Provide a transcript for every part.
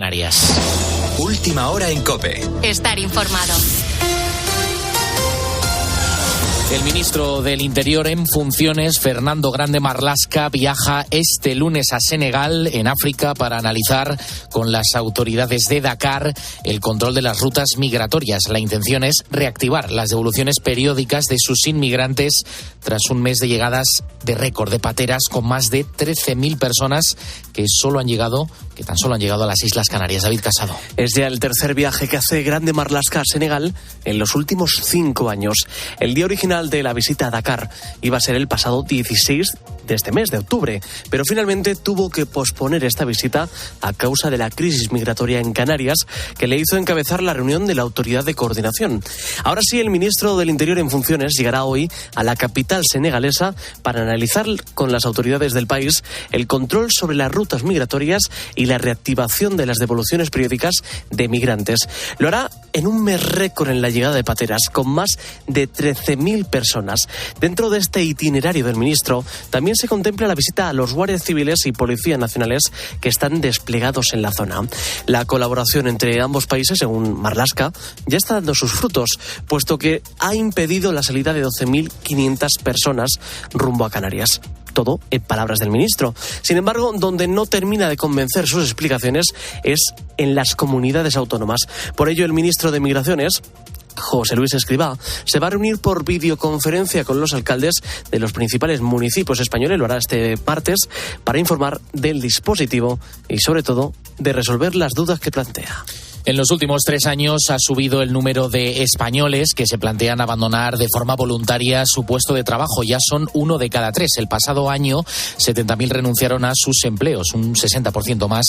Canarias. Última hora en COPE. Estar informado. El ministro del Interior en funciones, Fernando Grande Marlaska, viaja este lunes a Senegal, en África, para analizar con las autoridades de Dakar el control de las rutas migratorias. La intención es reactivar las devoluciones periódicas de sus inmigrantes tras un mes de llegadas de récord de pateras, con más de 13.000 personas que tan solo han llegado a las Islas Canarias. David Casado. Es ya el tercer viaje que hace Grande Marlaska a Senegal en los últimos 5 años. El día original de la visita a Dakar iba a ser el pasado 16 de este mes de octubre, pero finalmente tuvo que posponer esta visita a causa de la crisis migratoria en Canarias, que le hizo encabezar la reunión de la Autoridad de Coordinación. Ahora sí, el ministro del Interior en funciones llegará hoy a la capital senegalesa para analizar con las autoridades del país el control sobre las rutas migratorias y la reactivación de las devoluciones periódicas de migrantes. Lo hará en un mes récord en la llegada de pateras, con más de 13.000 personas. Dentro de este itinerario del ministro también se contempla la visita a los guardias civiles y policías nacionales que están desplegados en la zona. La colaboración entre ambos países, según Marlaska, ya está dando sus frutos, puesto que ha impedido la salida de 12.500 personas rumbo a Canarias. Todo en palabras del ministro. Sin embargo, donde no termina de convencer sus explicaciones es en las comunidades autónomas. Por ello, el ministro de Migraciones, José Luis Escrivá, se va a reunir por videoconferencia con los alcaldes de los principales municipios españoles, lo hará este martes, para informar del dispositivo y, sobre todo, de resolver las dudas que plantea. En los últimos 3 años ha subido el número de españoles que se plantean abandonar de forma voluntaria su puesto de trabajo. Ya son 1 de cada 3. El pasado año, 70.000 renunciaron a sus empleos, un 60% más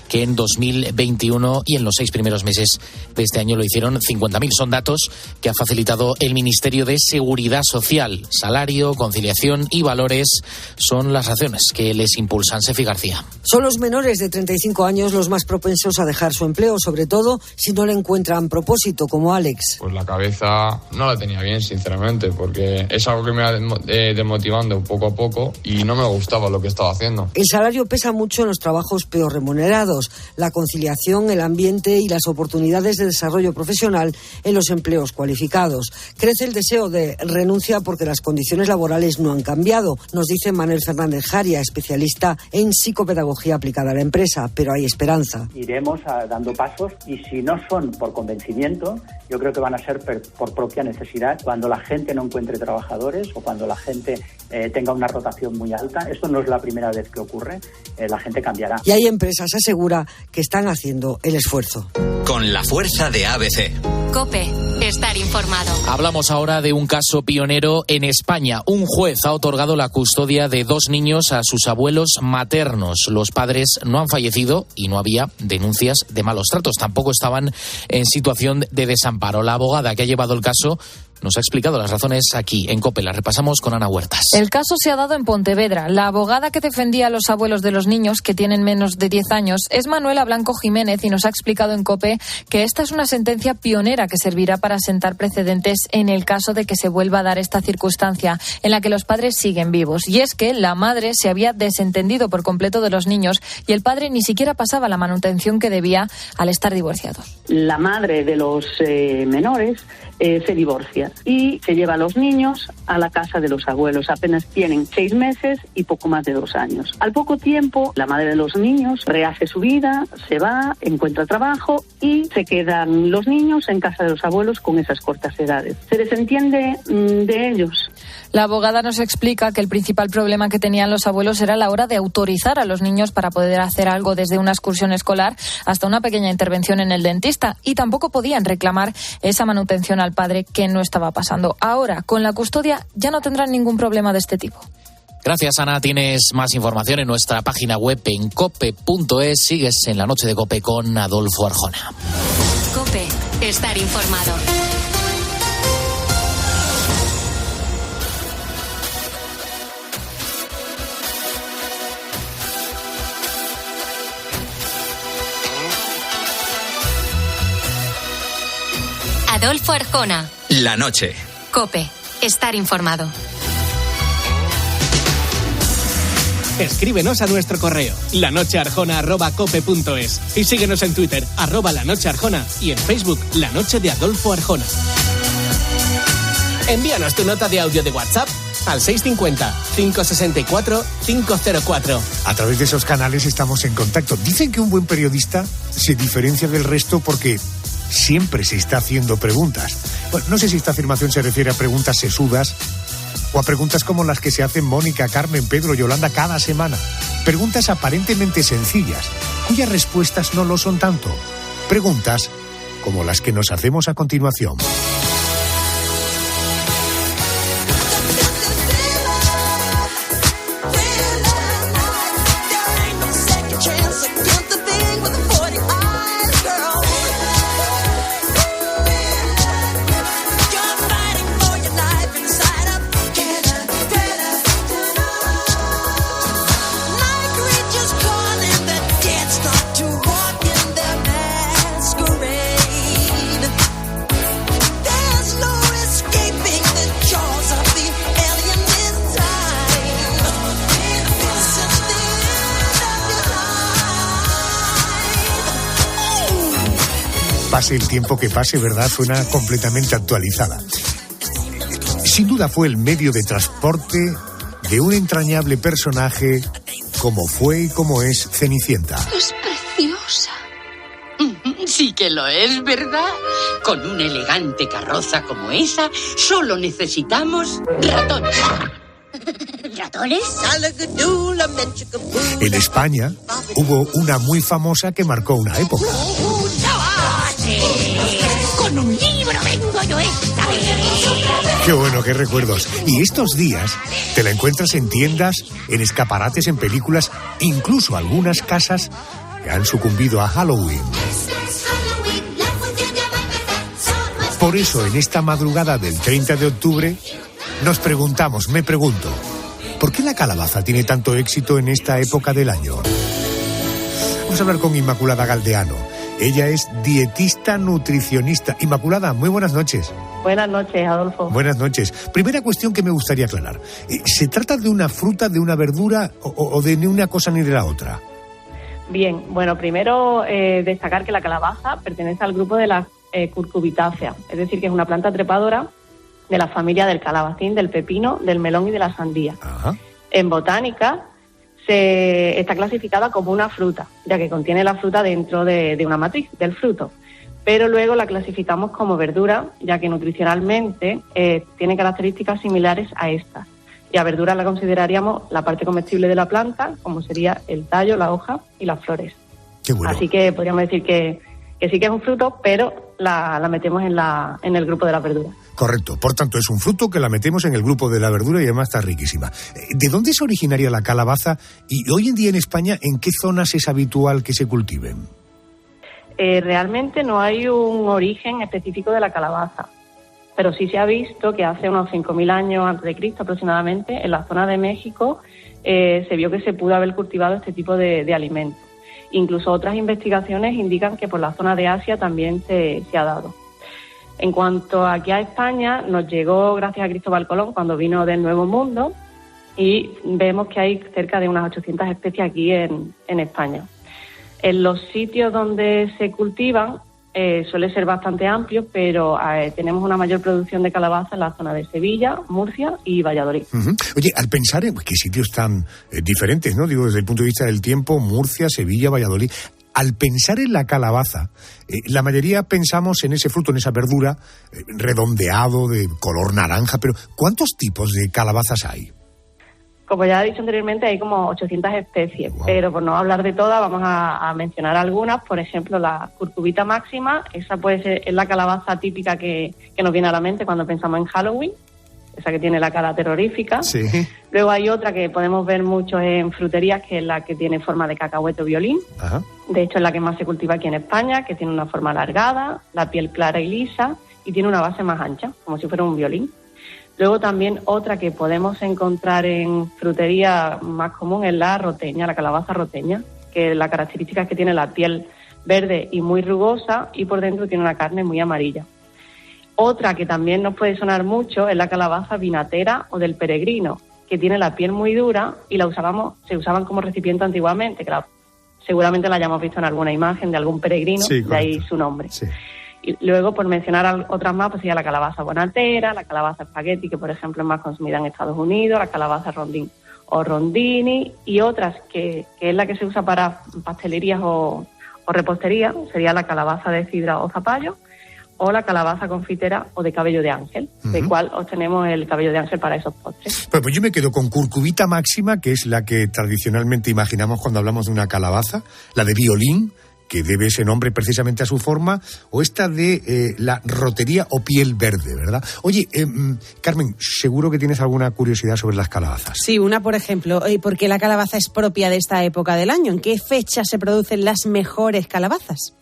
que en 2021, y en los 6 primeros meses de este año lo hicieron 50.000. Son datos que ha facilitado el Ministerio de Seguridad Social. Salario, conciliación y valores son las razones que les impulsan. Sefi García. Son los menores de 35 años los más propensos a dejar su empleo, sobre todo si no le encuentran propósito, como Alex. Pues la cabeza no la tenía bien, sinceramente, porque es algo que me va desmotivando poco a poco y no me gustaba lo que estaba haciendo. El salario pesa mucho en los trabajos peor remunerados, la conciliación, el ambiente y las oportunidades de desarrollo profesional en los empleos cualificados. Crece el deseo de renuncia porque las condiciones laborales no han cambiado, nos dice Manuel Fernández Jaria, especialista en psicopedagogía aplicada a la empresa, pero hay esperanza. Iremos dando pasos, y si no son por convencimiento, yo creo que van a ser por propia necesidad. Cuando la gente no encuentre trabajadores o cuando la gente tenga una rotación muy alta, esto no es la primera vez que ocurre, la gente cambiará. Y hay empresas, asegura, que están haciendo el esfuerzo. Con la fuerza de ABC. COPE. Estar informado. Hablamos ahora de un caso pionero en España. Un juez ha otorgado la custodia de 2 niños a sus abuelos maternos. Los padres no han fallecido y no había denuncias de malos tratos. Tampoco estaban en situación de desamparo. La abogada que ha llevado el caso nos ha explicado las razones aquí, en COPE. Las repasamos con Ana Huertas. El caso se ha dado en Pontevedra. La abogada que defendía a los abuelos de los niños, que tienen menos de 10 años, es Manuela Blanco Jiménez, y nos ha explicado en COPE que esta es una sentencia pionera que servirá para sentar precedentes en el caso de que se vuelva a dar esta circunstancia en la que los padres siguen vivos. Y es que la madre se había desentendido por completo de los niños y el padre ni siquiera pasaba la manutención que debía al estar divorciados. La madre de los menores se divorcia y se lleva a los niños a la casa de los abuelos. Apenas tienen 6 meses y poco más de 2 años. Al poco tiempo, la madre de los niños rehace su vida, se va, encuentra trabajo y se quedan los niños en casa de los abuelos con esas cortas edades. Se desentiende de ellos. La abogada nos explica que el principal problema que tenían los abuelos era la hora de autorizar a los niños para poder hacer algo, desde una excursión escolar hasta una pequeña intervención en el dentista, y tampoco podían reclamar esa manutención al padre que no estaba pasando. Ahora, con la custodia, ya no tendrán ningún problema de este tipo. Gracias, Ana. Tienes más información en nuestra página web en cope.es. Sigues en la noche de COPE con Adolfo Arjona. COPE. Estar informado. Adolfo Arjona. La noche. COPE. Estar informado. Escríbenos a nuestro correo lanochearjona@cope.es y síguenos en Twitter @lanochearjona y en Facebook La Noche de Adolfo Arjona. Envíanos tu nota de audio de WhatsApp al 650-564-504. A través de esos canales estamos en contacto. Dicen que un buen periodista se diferencia del resto porque siempre se está haciendo preguntas. Bueno, no sé si esta afirmación se refiere a preguntas sesudas o a preguntas como las que se hacen Mónica, Carmen, Pedro y Yolanda cada semana. Preguntas aparentemente sencillas, cuyas respuestas no lo son tanto. Preguntas como las que nos hacemos a continuación. Pase el tiempo que pase, ¿verdad? Suena completamente actualizada. Sin duda fue el medio de transporte de un entrañable personaje como fue y como es Cenicienta. Es preciosa. Sí que lo es, ¿verdad? Con una elegante carroza como esa, solo necesitamos ratones. ¿Ratones? En España hubo una muy famosa que marcó una época. Con un libro vengo yo esta vez. Qué bueno, qué recuerdos. Y estos días te la encuentras en tiendas, en escaparates, en películas, incluso algunas casas que han sucumbido a Halloween. Por eso, en esta madrugada del 30 de octubre, me pregunto, ¿por qué la calabaza tiene tanto éxito en esta época del año? Vamos a hablar con Inmaculada Galdeano. Ella es dietista nutricionista. Inmaculada, muy buenas noches. Buenas noches, Adolfo. Buenas noches. Primera cuestión que me gustaría aclarar. ¿Se trata de una fruta, de una verdura o de ni una cosa ni de la otra? Bien, bueno, primero destacar que la calabaza pertenece al grupo de las curcubitáceas, es decir, que es una planta trepadora de la familia del calabacín, del pepino, del melón y de la sandía. Ajá. En botánica está clasificada como una fruta, ya que contiene la fruta dentro de una matriz del fruto. Pero luego la clasificamos como verdura, ya que nutricionalmente tiene características similares a estas. Y a verdura la consideraríamos la parte comestible de la planta, como sería el tallo, la hoja y las flores. Qué bueno. Así que podríamos decir que sí que es un fruto, pero la metemos en el grupo de la verdura. Correcto. Por tanto, es un fruto que la metemos en el grupo de la verdura y además está riquísima. ¿De dónde es originaria la calabaza? Y hoy en día en España, ¿en qué zonas es habitual que se cultiven? Realmente no hay un origen específico de la calabaza, pero sí se ha visto que hace unos 5.000 años antes de Cristo aproximadamente, en la zona de México, se vio que se pudo haber cultivado este tipo de alimentos. Incluso otras investigaciones indican que por la zona de Asia también se ha dado. En cuanto aquí a España, nos llegó gracias a Cristóbal Colón cuando vino del Nuevo Mundo y vemos que hay cerca de unas 800 especies aquí en España. En los sitios donde se cultivan suele ser bastante amplio, pero tenemos una mayor producción de calabaza en la zona de Sevilla, Murcia y Valladolid. Uh-huh. Oye, al pensar en qué sitios tan diferentes, ¿no? Digo, desde el punto de vista del tiempo, Murcia, Sevilla, Valladolid. Al pensar en la calabaza, la mayoría pensamos en ese fruto, en esa verdura, redondeado, de color naranja, pero ¿cuántos tipos de calabazas hay? Como ya he dicho anteriormente, hay como 800 especies, wow. Pero por no hablar de todas, vamos a mencionar algunas. Por ejemplo, la curcubita máxima, esa puede ser, es la calabaza típica que nos viene a la mente cuando pensamos en Halloween, esa que tiene la cara terrorífica. Sí. Luego hay otra que podemos ver mucho en fruterías, que es la que tiene forma de cacahuete o violín. Ajá. De hecho, es la que más se cultiva aquí en España, que tiene una forma alargada, la piel clara y lisa, y tiene una base más ancha, como si fuera un violín. Luego también otra que podemos encontrar en frutería más común es la roteña, la calabaza roteña, que la característica es que tiene la piel verde y muy rugosa y por dentro tiene una carne muy amarilla. Otra que también nos puede sonar mucho es la calabaza vinatera o del peregrino, que tiene la piel muy dura y se usaban como recipiente antiguamente, que seguramente la hayamos visto en alguna imagen de algún peregrino, sí, de ahí su nombre. Sí. Y luego, por mencionar otras más, pues sería la calabaza bonatera, la calabaza espagueti, que por ejemplo es más consumida en Estados Unidos, la calabaza rondín o rondini, y otras que es la que se usa para pastelerías o repostería, sería la calabaza de sidra o zapallo, o la calabaza confitera o de cabello de ángel, de cual obtenemos el cabello de ángel para esos postres. Pues yo me quedo con curcubita máxima, que es la que tradicionalmente imaginamos cuando hablamos de una calabaza, la de violín, que debe ese nombre precisamente a su forma, o esta de la rotería o piel verde, ¿verdad? Oye, Carmen, seguro que tienes alguna curiosidad sobre las calabazas. Sí, una, por ejemplo, ¿por qué la calabaza es propia de esta época del año? ¿En qué fecha se producen las mejores calabazas?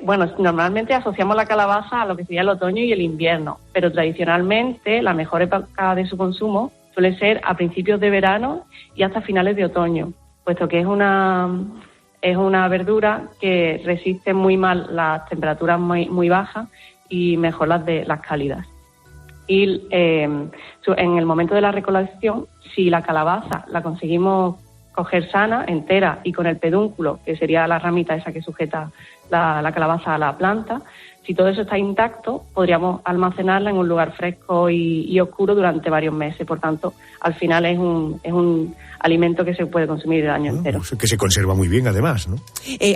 Bueno, normalmente asociamos la calabaza a lo que sería el otoño y el invierno, pero tradicionalmente la mejor época de su consumo suele ser a principios de verano y hasta finales de otoño, puesto que es una verdura que resiste muy mal las temperaturas muy bajas y mejor las cálidas. Y en el momento de la recolección, si la calabaza la conseguimos coger sana, entera y con el pedúnculo, que sería la ramita esa que sujeta la calabaza a la planta, si todo eso está intacto, podríamos almacenarla en un lugar fresco y oscuro durante varios meses. Por tanto, al final es un alimento que se puede consumir el año entero. Que se conserva muy bien, además, ¿no?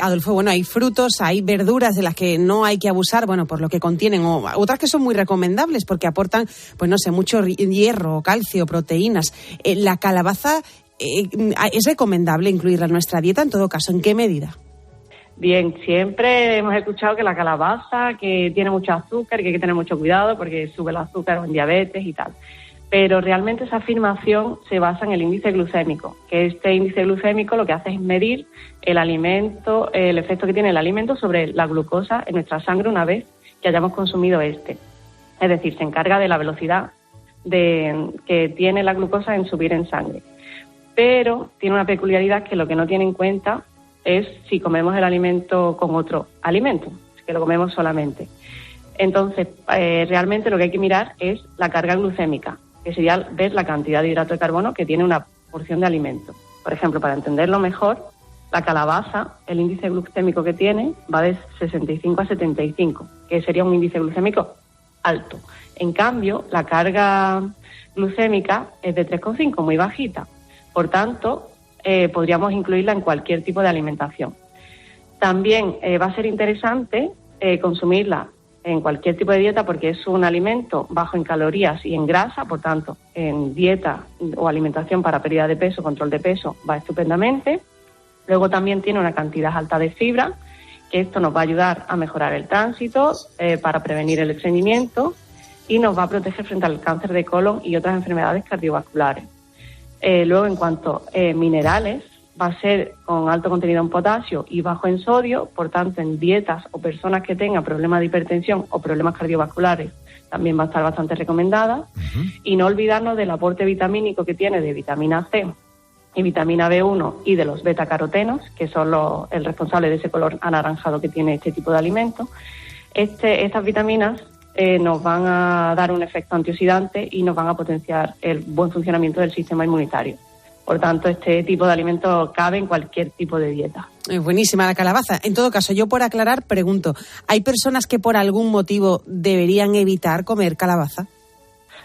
Adolfo, bueno, hay frutos, hay verduras de las que no hay que abusar, bueno, por lo que contienen, o otras que son muy recomendables porque aportan, pues no sé, mucho hierro, calcio, proteínas. La calabaza, ¿es recomendable incluirla en nuestra dieta? En todo caso, ¿en qué medida? Bien, siempre hemos escuchado que la calabaza, que tiene mucho azúcar, que hay que tener mucho cuidado porque sube el azúcar o en diabetes y tal. Pero realmente esa afirmación se basa en el índice glucémico, que este índice glucémico lo que hace es medir el alimento, el efecto que tiene el alimento sobre la glucosa en nuestra sangre una vez que hayamos consumido este. Es decir, se encarga de la velocidad que tiene la glucosa en subir en sangre. Pero tiene una peculiaridad que lo que no tiene en cuenta es si comemos el alimento con otro alimento, que lo comemos solamente. Entonces, realmente lo que hay que mirar es la carga glucémica, que sería ver la cantidad de hidrato de carbono que tiene una porción de alimento. Por ejemplo, para entenderlo mejor, la calabaza, el índice glucémico que tiene va de 65 a 75, que sería un índice glucémico alto. En cambio, la carga glucémica es de 3,5, muy bajita. Por tanto, podríamos incluirla en cualquier tipo de alimentación. También va a ser interesante consumirla en cualquier tipo de dieta porque es un alimento bajo en calorías y en grasa, por tanto, en dieta o alimentación para pérdida de peso, control de peso, va estupendamente. Luego también tiene una cantidad alta de fibra, que esto nos va a ayudar a mejorar el tránsito, para prevenir el estreñimiento y nos va a proteger frente al cáncer de colon y otras enfermedades cardiovasculares. Luego, en cuanto a minerales, va a ser con alto contenido en potasio y bajo en sodio, por tanto, en dietas o personas que tengan problemas de hipertensión o problemas cardiovasculares también va a estar bastante recomendada. Y no olvidarnos del aporte vitamínico que tiene de vitamina C y vitamina B1 y de los betacarotenos, que son el responsable de ese color anaranjado que tiene este tipo de alimento. Estas vitaminas nos van a dar un efecto antioxidante y nos van a potenciar el buen funcionamiento del sistema inmunitario. Por tanto, este tipo de alimento cabe en cualquier tipo de dieta. Buenísima la calabaza. En todo caso, yo por aclarar pregunto, ¿hay personas que por algún motivo deberían evitar comer calabaza?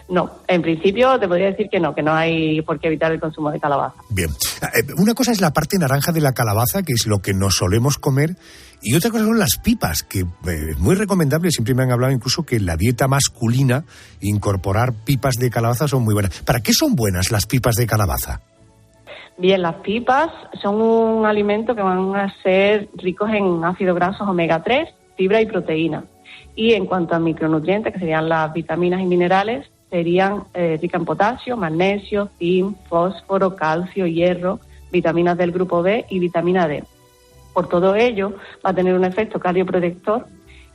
No, en principio te podría decir que no hay por qué evitar el consumo de calabaza. Bien, una cosa es la parte naranja de la calabaza, que es lo que nos solemos comer, y otra cosa son las pipas, que es muy recomendable. Siempre me han hablado incluso que en la dieta masculina incorporar pipas de calabaza son muy buenas. ¿Para qué son buenas las pipas de calabaza? Bien, las pipas son un alimento que van a ser ricos en ácidos grasos omega 3, fibra y proteína. Y en cuanto a micronutrientes, que serían las vitaminas y minerales, serían ricas en potasio, magnesio, zinc, fósforo, calcio, hierro, vitaminas del grupo B y vitamina D. Por todo ello, va a tener un efecto cardioprotector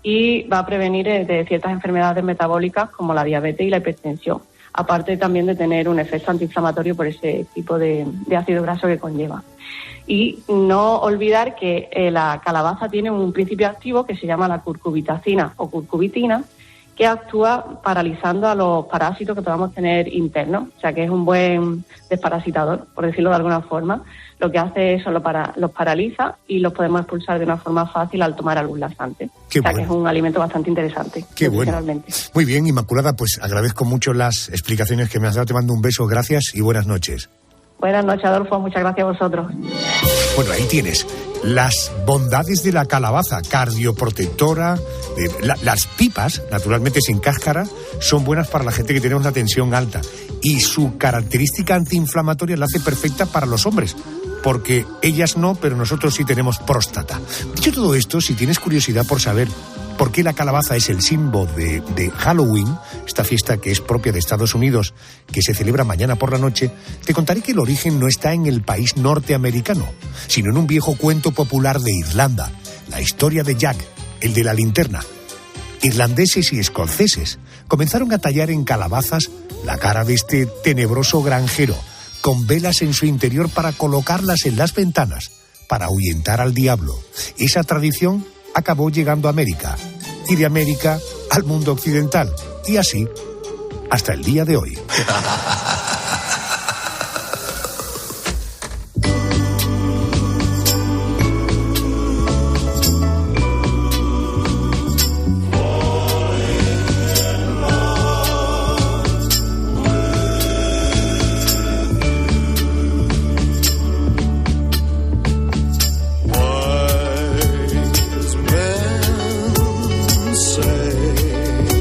y va a prevenir de ciertas enfermedades metabólicas como la diabetes y la hipertensión, aparte también de tener un efecto antiinflamatorio por ese tipo de ácido graso que conlleva. Y no olvidar que la calabaza tiene un principio activo que se llama la curcubitacina o curcubitina, que actúa paralizando a los parásitos que podamos tener internos, o sea que es un buen desparasitador, por decirlo de alguna forma. Lo que hace eso, los paraliza y los podemos expulsar de una forma fácil al tomar algún laxante. Qué o sea bueno. que es un alimento bastante interesante. Qué bueno. Muy bien, Inmaculada, pues agradezco mucho las explicaciones que me has dado. Te mando un beso, gracias y buenas noches. Buenas noches, Adolfo, muchas gracias a vosotros. Bueno, ahí tienes las bondades de la calabaza, cardioprotectora. Las pipas, naturalmente sin cáscara, son buenas para la gente que tiene una tensión alta. Y su característica antiinflamatoria la hace perfecta para los hombres, porque ellas no, pero nosotros sí tenemos próstata. Dicho todo esto, si tienes curiosidad por saber por qué la calabaza es el símbolo de Halloween, esta fiesta que es propia de Estados Unidos, que se celebra mañana por la noche, te contaré que el origen no está en el país norteamericano, sino en un viejo cuento popular de Irlanda, la historia de Jack, el de la linterna. Irlandeses y escoceses comenzaron a tallar en calabazas la cara de este tenebroso granjero, con velas en su interior para colocarlas en las ventanas, para ahuyentar al diablo. Esa tradición acabó llegando a América, y de América al mundo occidental, y así hasta el día de hoy.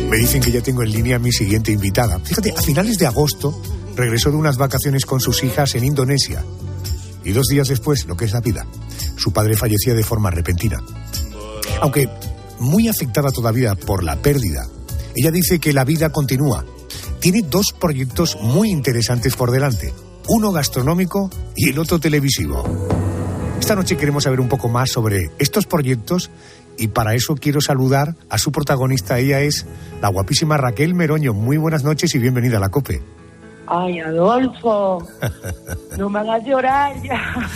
Me dicen que ya tengo en línea a mi siguiente invitada. Fíjate, a finales de agosto regresó de unas vacaciones con sus hijas en Indonesia. Y 2 días después, lo que es la vida, su padre fallecía de forma repentina. Aunque muy afectada todavía por la pérdida, ella dice que la vida continúa. Tiene 2 proyectos muy interesantes por delante. Uno gastronómico y el otro televisivo. Esta noche queremos saber un poco más sobre estos proyectos y para eso quiero saludar a su protagonista. Ella es la guapísima Raquel Meroño. Muy buenas noches y bienvenida a la COPE. Ay, Adolfo, no me hagas llorar ya.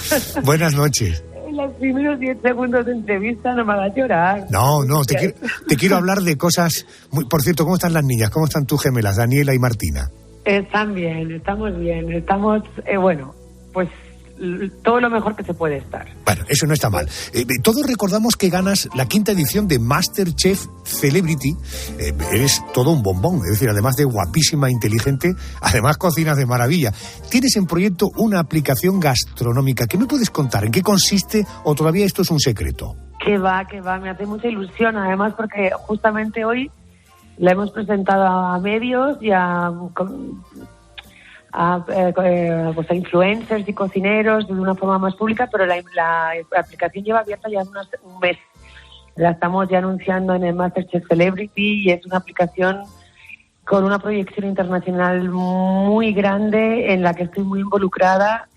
Buenas noches. En los primeros 10 segundos de entrevista no me hagas llorar. No, te quiero hablar de cosas... Por cierto, ¿cómo están las niñas? ¿Cómo están tus gemelas, Daniela y Martina? Están bien, estamos bien. Estamos, pues todo lo mejor que se puede estar. Bueno, eso no está mal. Todos recordamos que ganas la 5ª edición de MasterChef Celebrity. Eres todo un bombón, es decir, además de guapísima, inteligente, además cocinas de maravilla. Tienes en proyecto una aplicación gastronómica. ¿Qué me puedes contar? ¿En qué consiste o todavía esto es un secreto? Que va, me hace mucha ilusión, además porque justamente hoy la hemos presentado a medios y a influencers y cocineros de una forma más pública, pero la aplicación lleva abierta ya un mes. La estamos ya anunciando en el MasterChef Celebrity y es una aplicación con una proyección internacional muy grande en la que estoy muy involucrada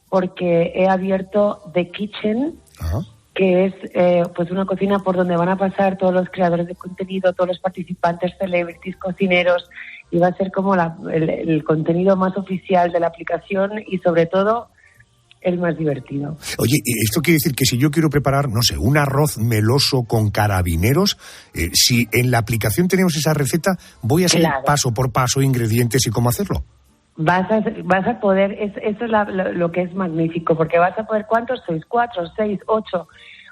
porque he abierto The Kitchen, que es pues una cocina por donde van a pasar todos los creadores de contenido, todos los participantes, celebrities, cocineros, y va a ser como el contenido más oficial de la aplicación y sobre todo el más divertido. Oye, esto quiere decir que si yo quiero preparar, no sé, un arroz meloso con carabineros, si en la aplicación tenemos esa receta, voy a seguir paso por paso ingredientes y cómo hacerlo. Vas a poder, eso es lo que es magnífico, porque vas a poder, ¿cuántos sois? 4, 6, 8.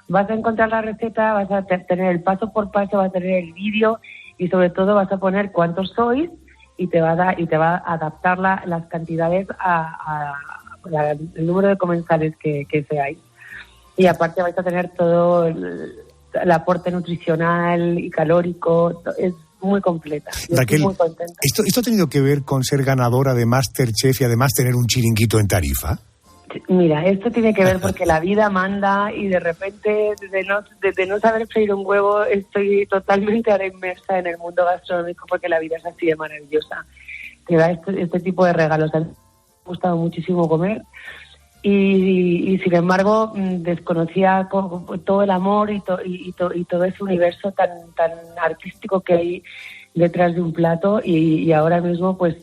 Vas a encontrar la receta, vas a tener el paso por paso, vas a tener el vídeo y sobre todo vas a poner cuántos sois y te va a adaptar las cantidades al número de comensales que seáis. Y aparte vais a tener todo el aporte nutricional y calórico, es muy completa. Raquel, muy contenta. ¿Esto ha tenido que ver con ser ganadora de MasterChef y además tener un chiringuito en Tarifa? Mira, esto tiene que ver porque la vida manda y de repente, de no saber freír un huevo, estoy totalmente ahora inmersa en el mundo gastronómico porque la vida es así de maravillosa. Te da este tipo de regalos. Me ha gustado muchísimo comer y sin embargo desconocía todo el amor y todo ese universo tan artístico que hay detrás de un plato y ahora mismo pues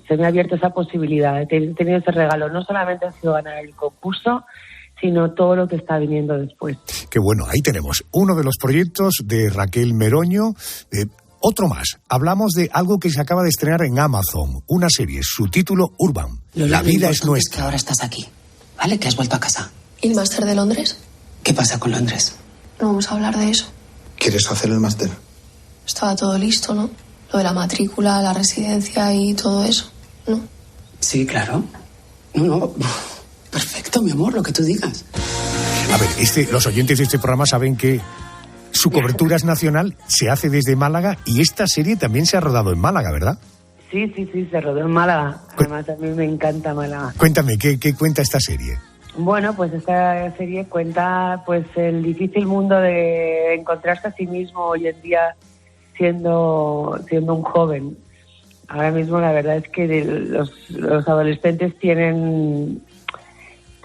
se me ha abierto esa posibilidad. He tenido ese regalo. No solamente ha sido ganar el concurso, sino todo lo que está viniendo después. Qué bueno, ahí tenemos uno de los proyectos de Raquel Meroño. otro más. Hablamos de algo que se acaba de estrenar en Amazon, una serie, su título Urban. La vida es nuestra. Es que ahora estás aquí, ¿vale? Que has vuelto a casa. ¿Y el máster de Londres? ¿Qué pasa con Londres? No vamos a hablar de eso. ¿Quieres hacer el máster? Estaba todo listo, ¿no? Lo de la matrícula, la residencia y todo eso, ¿no? Sí, claro. No. Perfecto, mi amor, lo que tú digas. A ver, los oyentes de este programa saben que su cobertura es nacional, se hace desde Málaga y esta serie también se ha rodado en Málaga, ¿verdad? Sí, se rodó en Málaga. Además, a mí me encanta Málaga. Cuéntame, ¿qué cuenta esta serie? Bueno, pues esta serie cuenta pues el difícil mundo de encontrarse a sí mismo hoy en día siendo un joven. Ahora mismo la verdad es que los adolescentes tienen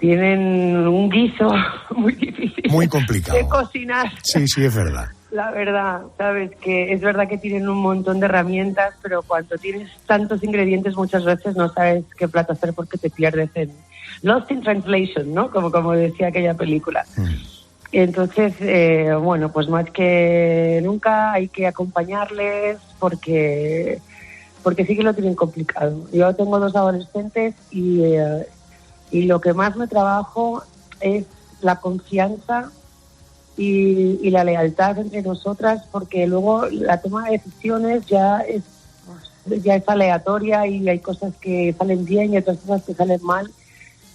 un guiso muy difícil. Muy complicado. De cocinar. Sí, es verdad. La verdad, sabes que es verdad que tienen un montón de herramientas, pero cuando tienes tantos ingredientes muchas veces no sabes qué plato hacer porque te pierdes en Lost in Translation, ¿no? Como decía aquella película. Entonces, bueno, pues más que nunca hay que acompañarles porque sí que lo tienen complicado. Yo tengo 2 adolescentes y lo que más me trabajo es la confianza y la lealtad entre nosotras, porque luego la toma de decisiones ya es aleatoria y hay cosas que salen bien y otras cosas que salen mal,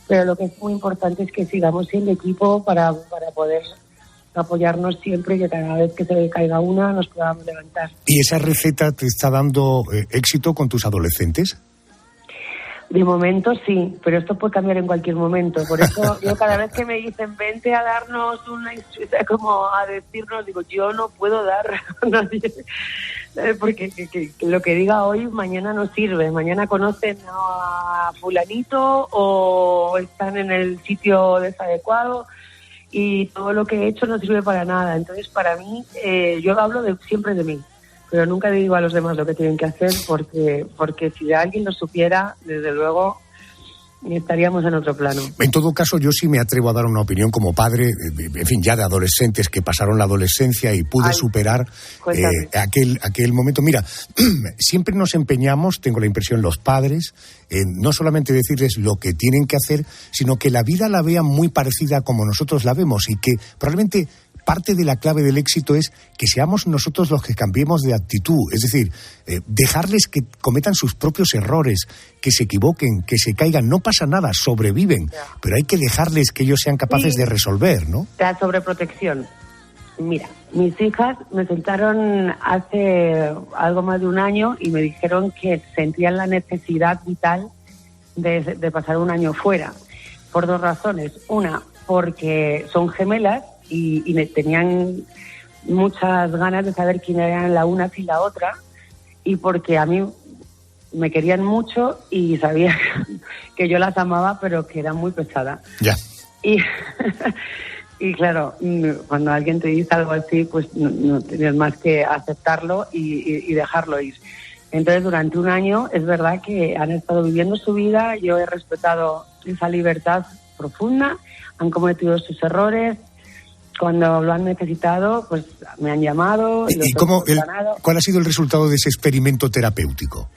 pero lo que es muy importante es que sigamos siendo equipo para poder apoyarnos siempre y que cada vez que se caiga una nos podamos levantar. ¿Y esa receta te está dando éxito con tus adolescentes? De momento sí, pero esto puede cambiar en cualquier momento. Por eso yo cada vez que me dicen vente a darnos como a decirnos, digo, yo no puedo dar a nadie, porque que lo que diga hoy mañana no sirve. Mañana conocen a fulanito o están en el sitio desadecuado y todo lo que he hecho no sirve para nada. Entonces para mí, yo hablo siempre de mí, pero nunca digo a los demás lo que tienen que hacer porque si alguien lo supiera, desde luego estaríamos en otro plano. En todo caso, yo sí me atrevo a dar una opinión como padre, en fin, ya de adolescentes que pasaron la adolescencia y pude superar aquel momento. Mira, siempre nos empeñamos, tengo la impresión, los padres, en no solamente decirles lo que tienen que hacer, sino que la vida la vean muy parecida como nosotros la vemos y que probablemente parte de la clave del éxito es que seamos nosotros los que cambiemos de actitud, es decir, dejarles que cometan sus propios errores, que se equivoquen, que se caigan, no pasa nada, sobreviven, pero hay que dejarles que ellos sean capaces de resolver, ¿no? La sobreprotección. Mira, mis hijas me sentaron hace algo más de un año y me dijeron que sentían la necesidad vital de pasar un año fuera, por 2 razones. Una, porque son gemelas y tenían muchas ganas de saber quién eran la una y la otra, y porque a mí me querían mucho y sabía que yo las amaba, pero que era muy pesada. Ya. Y claro, cuando alguien te dice algo así, pues no tienes más que aceptarlo y dejarlo ir. Entonces, durante un año es verdad que han estado viviendo su vida, yo he respetado esa libertad profunda, han cometido sus errores. Cuando lo han necesitado, pues me han llamado. ¿Y cuál ha sido el resultado de ese experimento terapéutico?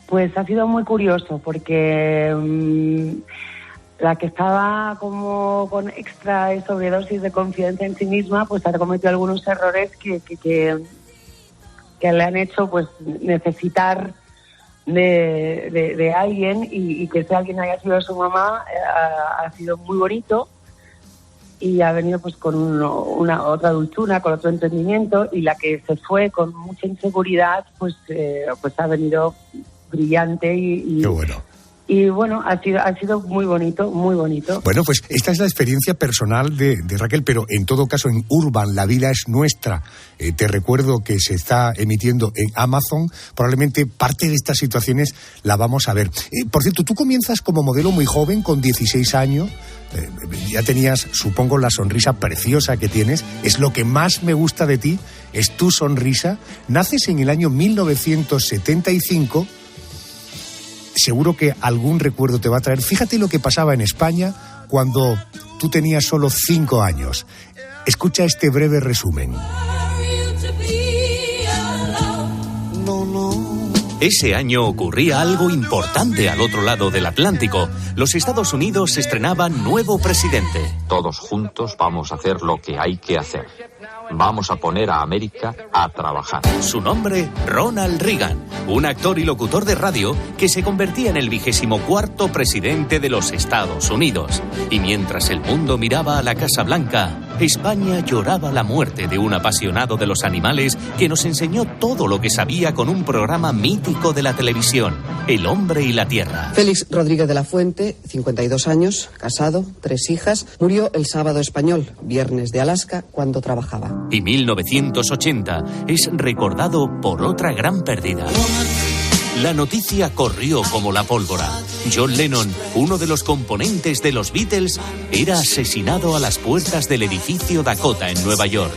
Pues ha sido muy curioso, porque la que estaba como con extra sobredosis de confianza en sí misma, pues ha cometido algunos errores que le han hecho pues necesitar de alguien, y que ese alguien haya sido su mamá ha sido muy bonito. Y ha venido pues con una otra dulzura, con otro entendimiento, y la que se fue con mucha inseguridad pues ha venido brillante y qué bueno. Y bueno, ha sido muy bonito, muy bonito. Bueno, pues esta es la experiencia personal de Raquel, pero en todo caso en Urban, La vida es nuestra. Te recuerdo que se está emitiendo en Amazon. Probablemente parte de estas situaciones la vamos a ver. Por cierto, tú comienzas como modelo muy joven, con 16 años. Ya tenías, supongo, la sonrisa preciosa que tienes. Es lo que más me gusta de ti, es tu sonrisa. Naces en el año 1975. Seguro que algún recuerdo te va a traer. Fíjate lo que pasaba en España cuando tú tenías solo 5 años. Escucha este breve resumen. Ese año ocurría algo importante al otro lado del Atlántico. Los Estados Unidos estrenaban nuevo presidente. Todos juntos vamos a hacer lo que hay que hacer. Vamos a poner a América a trabajar. Su nombre, Ronald Reagan, un actor y locutor de radio que se convertía en el 24º presidente de los Estados Unidos. Y mientras el mundo miraba a la Casa Blanca, España lloraba la muerte de un apasionado de los animales que nos enseñó todo lo que sabía con un programa mítico de la televisión, El hombre y la tierra. Félix Rodríguez de la Fuente, 52 años, casado, 3 hijas, murió el sábado español, viernes de Alaska, cuando trabajaba. Y 1980 es recordado por otra gran pérdida. La noticia corrió como la pólvora. John Lennon, uno de los componentes de los Beatles, era asesinado a las puertas del edificio Dakota en Nueva York.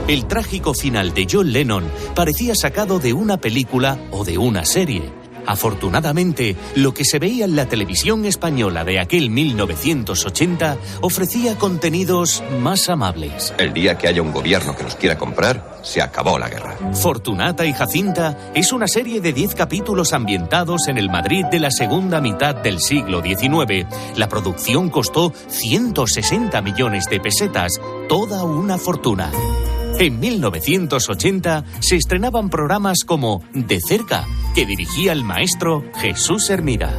El trágico final de John Lennon parecía sacado de una película o de una serie. Afortunadamente, lo que se veía en la televisión española de aquel 1980 ofrecía contenidos más amables. El día que haya un gobierno que nos quiera comprar, se acabó la guerra. Fortunata y Jacinta es una serie de 10 capítulos ambientados en el Madrid de la segunda mitad del siglo XIX. La producción costó 160 millones de pesetas, toda una fortuna. En 1980 se estrenaban programas como De cerca, que dirigía el maestro Jesús Hermida.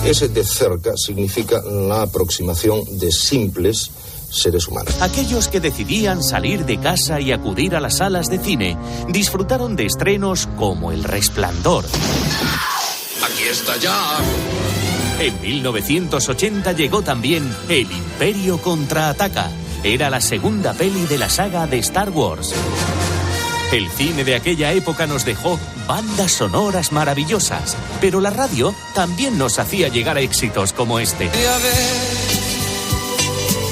Ese de cerca significa la aproximación de simples seres humanos. Aquellos que decidían salir de casa y acudir a las salas de cine disfrutaron de estrenos como El Resplandor. Aquí está ya. En 1980 llegó también El Imperio contraataca. Era la segunda peli de la saga de Star Wars. El cine de aquella época nos dejó bandas sonoras maravillosas, pero la radio también nos hacía llegar a éxitos como este. Ya ves,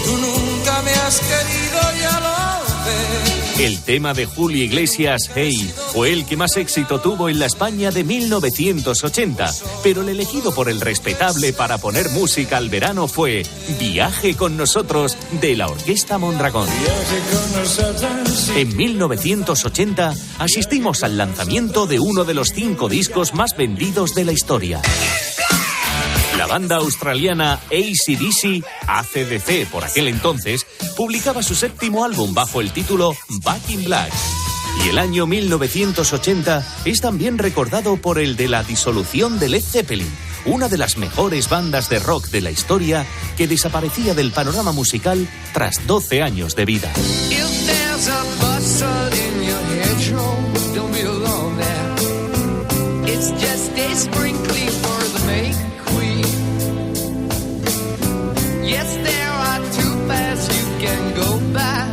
tú nunca me has querido, ya lo ves. El tema de Julio Iglesias, Hey, fue el que más éxito tuvo en la España de 1980, pero el elegido por el respetable para poner música al verano fue Viaje con nosotros, de la Orquesta Mondragón. En 1980 asistimos al lanzamiento de uno de los 5 discos más vendidos de la historia. La banda australiana AC/DC, AC/DC por aquel entonces, publicaba su 7º álbum bajo el título Back in Black. Y el año 1980 es también recordado por el de la disolución de Led Zeppelin, una de las mejores bandas de rock de la historia que desaparecía del panorama musical tras 12 años de vida.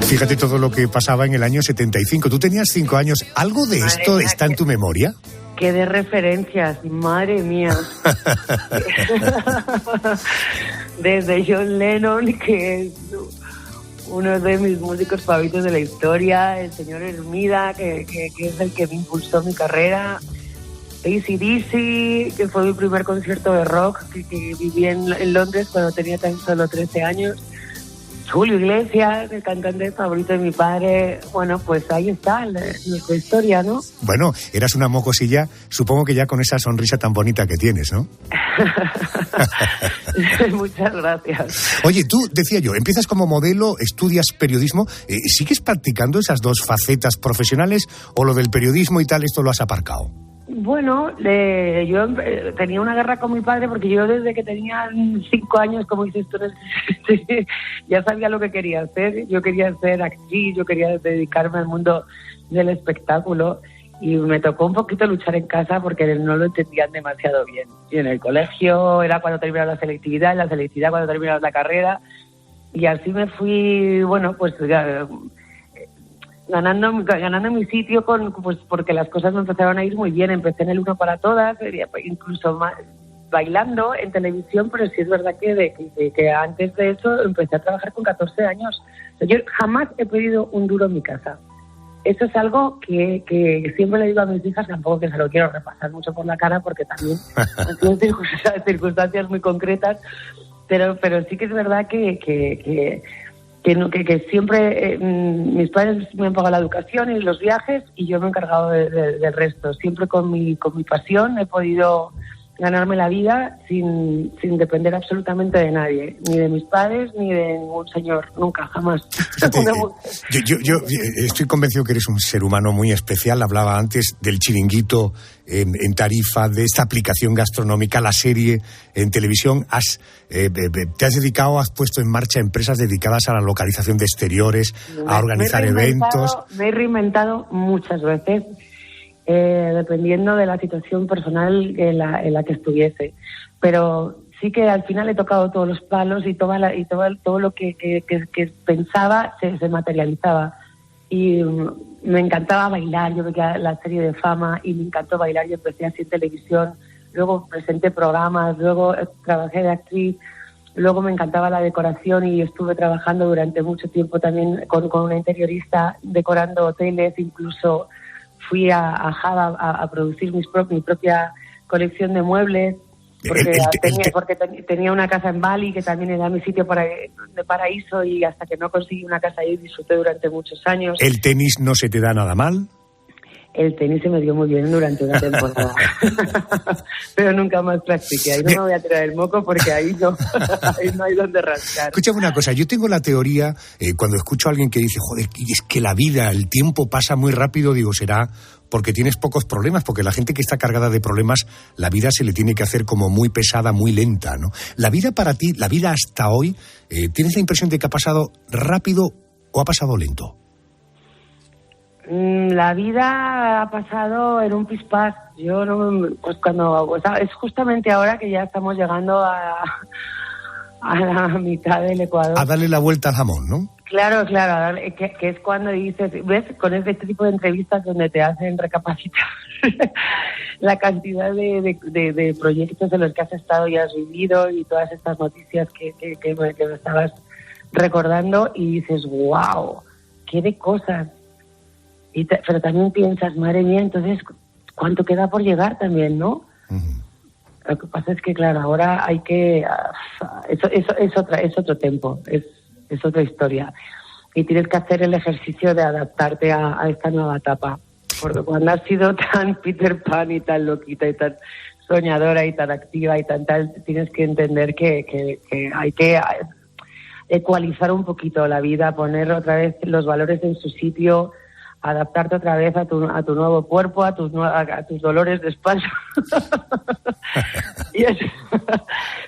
Fíjate todo lo que pasaba en el año 75. Tú tenías 5 años. ¿Algo de esto está en tu memoria? Qué de referencias, madre mía. Desde John Lennon, que es uno de mis músicos favoritos de la historia, el señor Hermida, que es el que me impulsó mi carrera, AC/DC, que fue mi primer concierto de rock, que viví en Londres cuando tenía tan solo 13 años, Julio Iglesias, el cantante favorito de mi padre. Bueno, pues ahí está nuestra historia, ¿no? Bueno, eras una mocosilla, supongo que ya con esa sonrisa tan bonita que tienes, ¿no? Muchas gracias. Oye, tú, decía yo, empiezas como modelo, estudias periodismo, ¿sigues practicando esas dos facetas profesionales o lo del periodismo y tal, esto lo has aparcado? Bueno, yo tenía una guerra con mi padre porque yo desde que tenía 5 años, como dices tú, ya sabía lo que quería hacer. Yo quería ser actriz, yo quería dedicarme al mundo del espectáculo y me tocó un poquito luchar en casa porque no lo entendían demasiado bien. Y en el colegio era cuando terminaba la selectividad, en la selectividad cuando terminaba la carrera, y así me fui, bueno, pues ganando mi sitio pues porque las cosas me empezaron a ir muy bien. Empecé en el Uno para Todas, incluso bailando en televisión, pero sí es verdad que antes de eso empecé a trabajar con 14 años. O sea, yo jamás he pedido un duro en mi casa. Eso es algo que siempre le digo a mis hijas, tampoco que se lo quiero repasar mucho por la cara porque también han sido circunstancias muy concretas, pero sí que es verdad que que siempre mis padres me han pagado la educación y los viajes y yo me he encargado del resto. Siempre con mi pasión he podido ganarme la vida sin depender absolutamente de nadie, ni de mis padres ni de ningún señor, nunca, jamás. Fíjate, yo estoy convencido que eres un ser humano muy especial. Hablaba antes del Chiringuito en Tarifa, de esta aplicación gastronómica, la serie en televisión. Te has dedicado, has puesto en marcha empresas dedicadas a la localización de exteriores, a organizar eventos. Me he reinventado muchas veces, dependiendo de la situación personal en la que estuviese, pero sí que al final he tocado todos los palos y todo lo que pensaba se materializaba. Y me encantaba bailar, yo veía la serie de Fama y me encantó bailar, yo empecé así en televisión, luego presenté programas, luego trabajé de actriz, luego me encantaba la decoración y estuve trabajando durante mucho tiempo también con una interiorista decorando hoteles, incluso fui a Java a producir mi propia colección de muebles, porque tenía una casa en Bali que también era mi sitio de paraíso, y hasta que no conseguí una casa ahí disfruté durante muchos años. ¿El tenis no se te da nada mal? El tenis se me dio muy bien durante una temporada, pero nunca más practiqué. Ahí no me voy a tirar el moco porque ahí no hay donde rascar. Escúchame una cosa, yo tengo la teoría, cuando escucho a alguien que dice, joder, es que la vida, el tiempo pasa muy rápido, digo, será porque tienes pocos problemas, porque la gente que está cargada de problemas, la vida se le tiene que hacer como muy pesada, muy lenta, ¿no? La vida para ti, la vida hasta hoy, ¿tienes la impresión de que ha pasado rápido o ha pasado lento? La vida ha pasado en un pispás. Yo no, pues es justamente ahora que ya estamos llegando a la mitad del Ecuador. A darle la vuelta al jamón, ¿no? Claro, que es cuando dices, ves, con este tipo de entrevistas donde te hacen recapacitar la cantidad de proyectos en los que has estado y has vivido, y todas estas noticias que me estabas recordando, y dices, wow, qué de cosas. Pero también piensas, madre mía, entonces, ¿cuánto queda por llegar también, no? Uh-huh. Lo que pasa es que, claro, ahora hay que... es otro tiempo, es otra historia. Y tienes que hacer el ejercicio de adaptarte a esta nueva etapa. Porque cuando has sido tan Peter Pan y tan loquita y tan soñadora y tan activa y tan tal, tienes que entender que hay que ecualizar un poquito la vida, poner otra vez los valores en su sitio, adaptarte otra vez a tu nuevo cuerpo, a tus dolores de espalda.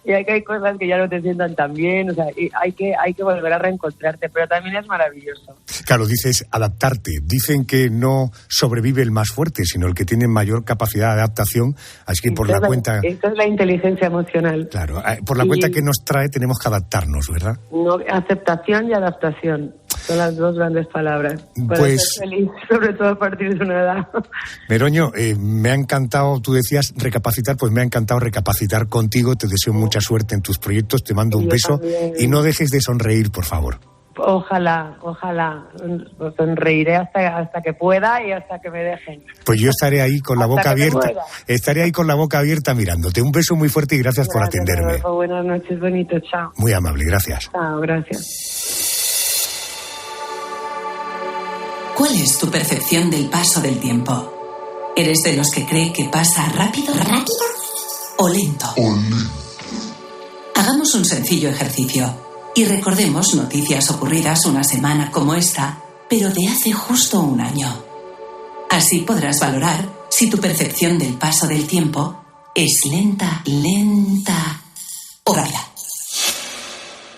y hay cosas que ya no te sientan tan bien, o sea, hay que volver a reencontrarte, pero también es maravilloso. Claro, dices adaptarte. Dicen que no sobrevive el más fuerte, sino el que tiene mayor capacidad de adaptación, así que por la cuenta... Esto es la inteligencia emocional. Claro, por la cuenta que nos trae tenemos que adaptarnos, ¿verdad? No, aceptación y adaptación. Son las dos grandes palabras. Para pues, ser feliz, sobre todo a partir de una edad. Meroño, me ha encantado, tú decías recapacitar, pues me ha encantado recapacitar contigo. Te deseo mucha suerte en tus proyectos, te mando un beso también. Y no dejes de sonreír, por favor. Ojalá. Sonreiré hasta que pueda y hasta que me dejen. Pues yo estaré ahí con la boca abierta. Estaré ahí con la boca abierta mirándote. Un beso muy fuerte y gracias por atenderme. Rodolfo, buenas noches, bonito, chao. Muy amable, gracias. Chao, gracias. ¿Cuál es tu percepción del paso del tiempo? ¿Eres de los que cree que pasa rápido o lento? Hagamos un sencillo ejercicio y recordemos noticias ocurridas una semana como esta, pero de hace justo un año. Así podrás valorar si tu percepción del paso del tiempo es lenta o rápida.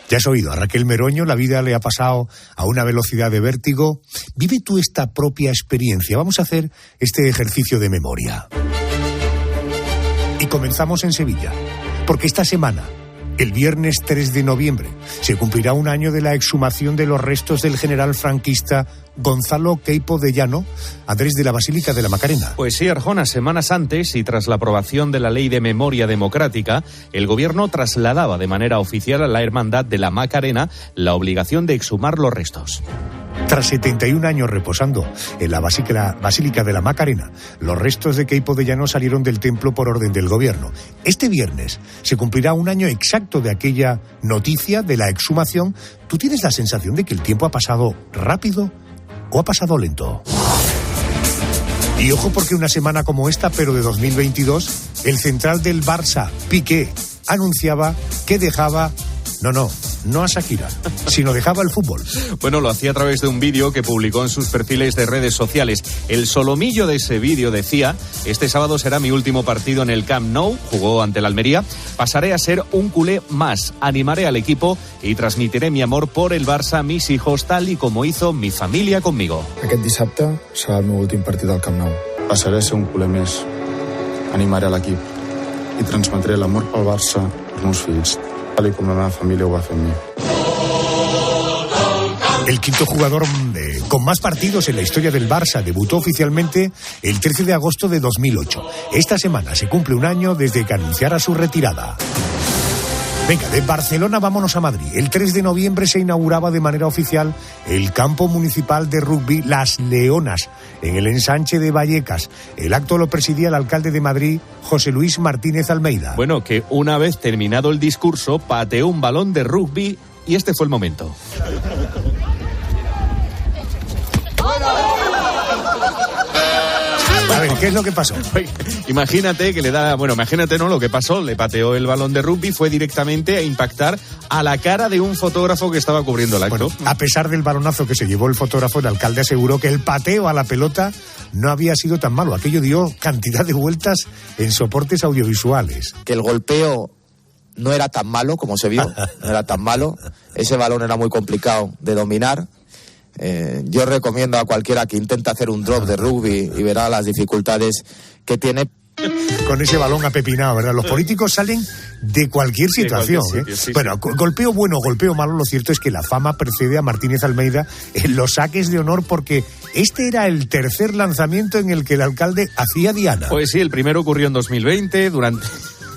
Ya has oído a Raquel Meroño, la vida le ha pasado a una velocidad de vértigo. Vive tú esta propia experiencia. Vamos a hacer este ejercicio de memoria. Y comenzamos en Sevilla, porque esta semana, el viernes 3 de noviembre, se cumplirá un año de la exhumación de los restos del general franquista Gonzalo Queipo de Llano, Andrés, de la Basílica de la Macarena. Pues sí, Arjona, semanas antes y tras la aprobación de la Ley de Memoria Democrática, el gobierno trasladaba de manera oficial a la Hermandad de la Macarena la obligación de exhumar los restos. Tras 71 años reposando en la Basílica de la Macarena, los restos de Queipo de Llano salieron del templo por orden del gobierno. Este viernes se cumplirá un año exacto de aquella noticia de la exhumación. ¿Tú tienes la sensación de que el tiempo ha pasado rápido o ha pasado lento? Y ojo, porque una semana como esta, pero de 2022, el central del Barça, Piqué, anunciaba que dejaba... No a Shakira, sino dejaba el fútbol. Bueno, lo hacía a través de un vídeo que publicó en sus perfiles de redes sociales. El solomillo de ese vídeo decía: este sábado será mi último partido en el Camp Nou, jugó ante la Almería, pasaré a ser un culé más, animaré al equipo y transmitiré mi amor por el Barça a mis hijos, tal y como hizo mi familia conmigo. Aquest dissabte serà el meu últim partit al Camp Nou. Passaré a ser un culé més, animaré a l'equip i transmetré l'amor pel Barça als meus fills, tal y como la meva família ho va fer amb mi. El quinto jugador con más partidos en la historia del Barça debutó oficialmente el 13 de agosto de 2008. Esta semana se cumple un año desde que anunciara su retirada. Venga, de Barcelona vámonos a Madrid. El 3 de noviembre se inauguraba de manera oficial el campo municipal de rugby Las Leonas, en el ensanche de Vallecas. El acto lo presidía el alcalde de Madrid, José Luis Martínez Almeida. Bueno, que una vez terminado el discurso, pateó un balón de rugby y este fue el momento. A ver, ¿qué es lo que pasó? Imagínate que lo que pasó, le pateó el balón de rugby, fue directamente a impactar a la cara de un fotógrafo que estaba cubriendo el acto. Bueno, a pesar del balonazo que se llevó el fotógrafo, el alcalde aseguró que el pateo a la pelota no había sido tan malo. Aquello dio cantidad de vueltas en soportes audiovisuales. Que el golpeo no era tan malo como se vio, no era tan malo. Ese balón era muy complicado de dominar. Yo recomiendo a cualquiera que intente hacer un drop de rugby y verá las dificultades que tiene. Con ese balón apepinado, ¿verdad? Los políticos salen de cualquier situación. De cualquier sitio, sí. Bueno, golpeo bueno, golpeo malo, lo cierto es que la fama precede a Martínez Almeida en los saques de honor, porque este era el tercer lanzamiento en el que el alcalde hacía diana. Pues sí, el primero ocurrió en 2020,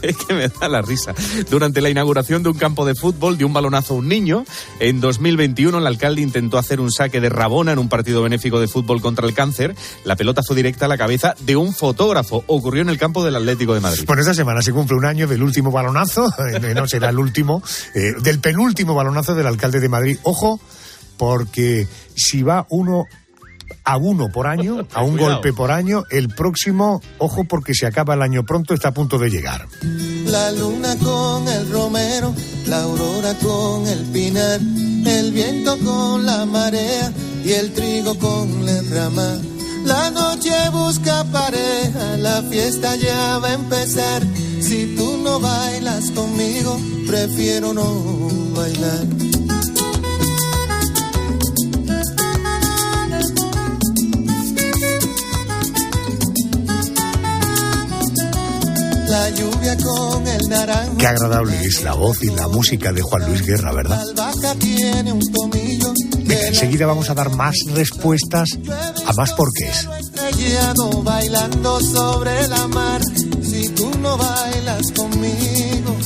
Es que me da la risa. Durante la inauguración de un campo de fútbol, dio un balonazo a un niño. En 2021, el alcalde intentó hacer un saque de Rabona en un partido benéfico de fútbol contra el cáncer. La pelota fue directa a la cabeza de un fotógrafo. Ocurrió en el campo del Atlético de Madrid. Bueno, esta semana se cumple un año del último balonazo, no será el último, del penúltimo balonazo del alcalde de Madrid. Ojo, porque si va uno por año, a un golpe por año, el próximo, ojo, porque se acaba el año pronto, está a punto de llegar. La luna con el romero, la aurora con el pinar, el viento con la marea y el trigo con la rama. La noche busca pareja, la fiesta ya va a empezar. Si tú no bailas conmigo, prefiero no bailar. La lluvia con el naranjo. Qué agradable es la voz y la música de Juan Luis Guerra, ¿verdad? La albahaca tiene un tomillo. Venga, enseguida vamos a dar más respuestas a más porqués. Estrellado bailando sobre la mar. Si tú no bailas conmigo,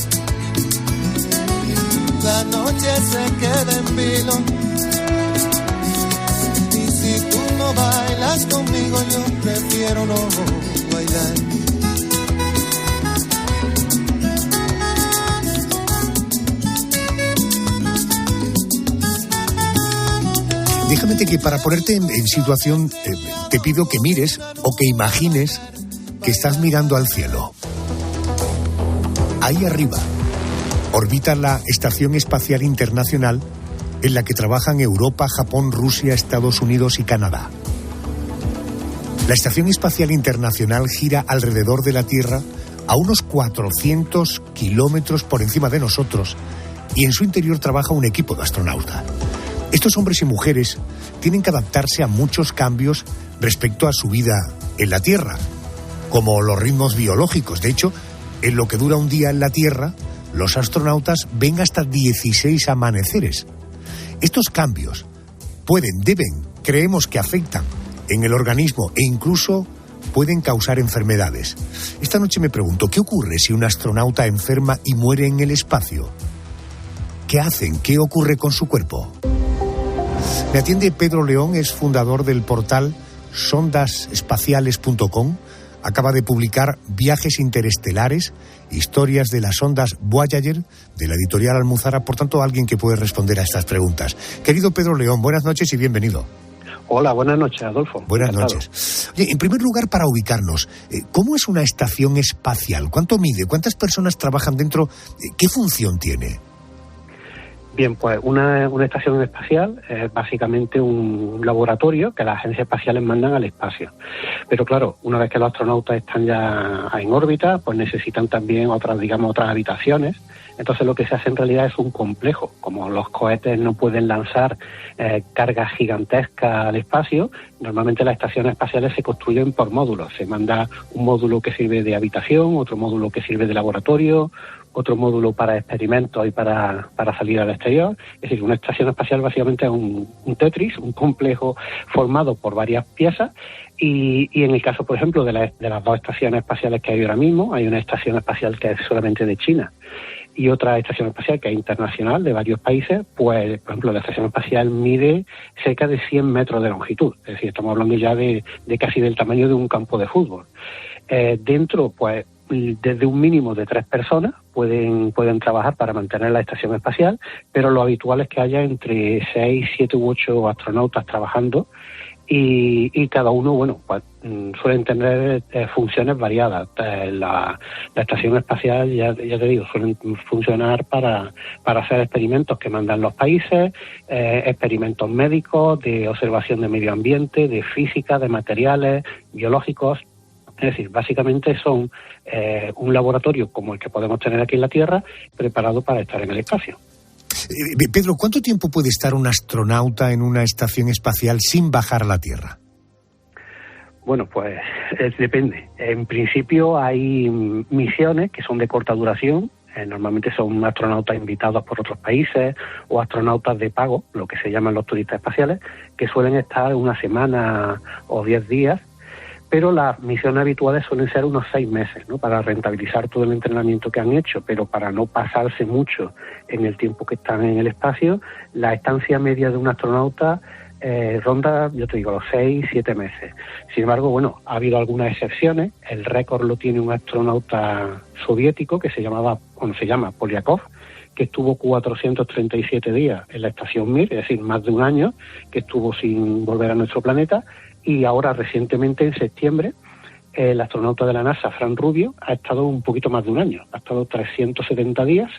la noche se queda en vilo. Y si tú no bailas conmigo, yo prefiero no bailar. Déjame que para ponerte en situación te pido que mires o que imagines que estás mirando al cielo. Ahí arriba orbita la Estación Espacial Internacional, en la que trabajan Europa, Japón, Rusia, Estados Unidos y Canadá. La Estación Espacial Internacional gira alrededor de la Tierra a unos 400 kilómetros por encima de nosotros, y en su interior trabaja un equipo de astronautas. Estos hombres y mujeres tienen que adaptarse a muchos cambios respecto a su vida en la Tierra, como los ritmos biológicos. De hecho, en lo que dura un día en la Tierra, los astronautas ven hasta 16 amaneceres. Estos cambios creemos que afectan en el organismo e incluso pueden causar enfermedades. Esta noche me pregunto, ¿qué ocurre si un astronauta enferma y muere en el espacio? ¿Qué hacen? ¿Qué ocurre con su cuerpo? Me atiende Pedro León, es fundador del portal sondasespaciales.com. Acaba de publicar Viajes interestelares, historias de las sondas Voyager, de la editorial Almuzara, por tanto, alguien que puede responder a estas preguntas. Querido Pedro León, buenas noches y bienvenido. Hola, buenas noches, Adolfo. Buenas noches. Oye, en primer lugar, para ubicarnos, ¿cómo es una estación espacial? ¿Cuánto mide? ¿Cuántas personas trabajan dentro? ¿Qué función tiene? Bien, pues una estación espacial es básicamente un laboratorio que las agencias espaciales mandan al espacio. Pero claro, una vez que los astronautas están ya en órbita, pues necesitan también otras habitaciones. Entonces lo que se hace en realidad es un complejo. Como los cohetes no pueden lanzar cargas gigantescas al espacio, normalmente las estaciones espaciales se construyen por módulos. Se manda un módulo que sirve de habitación, otro módulo que sirve de laboratorio, otro módulo para experimentos y para salir al exterior. Es decir, una estación espacial básicamente es un Tetris, un complejo formado por varias piezas. Y en el caso, por ejemplo, de las dos estaciones espaciales que hay ahora mismo, hay una estación espacial que es solamente de China y otra estación espacial que es internacional de varios países. Pues, por ejemplo, la estación espacial mide cerca de 100 metros de longitud. Es decir, estamos hablando ya de casi del tamaño de un campo de fútbol. Dentro, pues, desde un mínimo de 3 personas pueden trabajar para mantener la estación espacial, pero lo habitual es que haya entre 6, 7 u 8 astronautas trabajando y cada uno, bueno, pues suelen tener funciones variadas. La estación espacial, ya te digo, suelen funcionar para hacer experimentos que mandan los países, experimentos médicos, de observación de medio ambiente, de física, de materiales biológicos. Es decir, básicamente son un laboratorio como el que podemos tener aquí en la Tierra, preparado para estar en el espacio. Pedro, ¿cuánto tiempo puede estar un astronauta en una estación espacial sin bajar a la Tierra? Bueno, pues depende. En principio hay misiones que son de corta duración. Normalmente son astronautas invitados por otros países o astronautas de pago, lo que se llaman los turistas espaciales, que suelen estar una semana o 10 días. Pero las misiones habituales suelen ser unos 6 meses, ¿no? Para rentabilizar todo el entrenamiento que han hecho, pero para no pasarse mucho en el tiempo que están en el espacio, la estancia media de un astronauta ronda, yo te digo, los 6, 7 meses. Sin embargo, bueno, ha habido algunas excepciones. El récord lo tiene un astronauta soviético que se llama Polyakov, que estuvo 437 días en la estación Mir, es decir, más de un año, que estuvo sin volver a nuestro planeta. Y ahora, recientemente, en septiembre, el astronauta de la NASA, Frank Rubio, ha estado un poquito más de un año. Ha estado 370 días,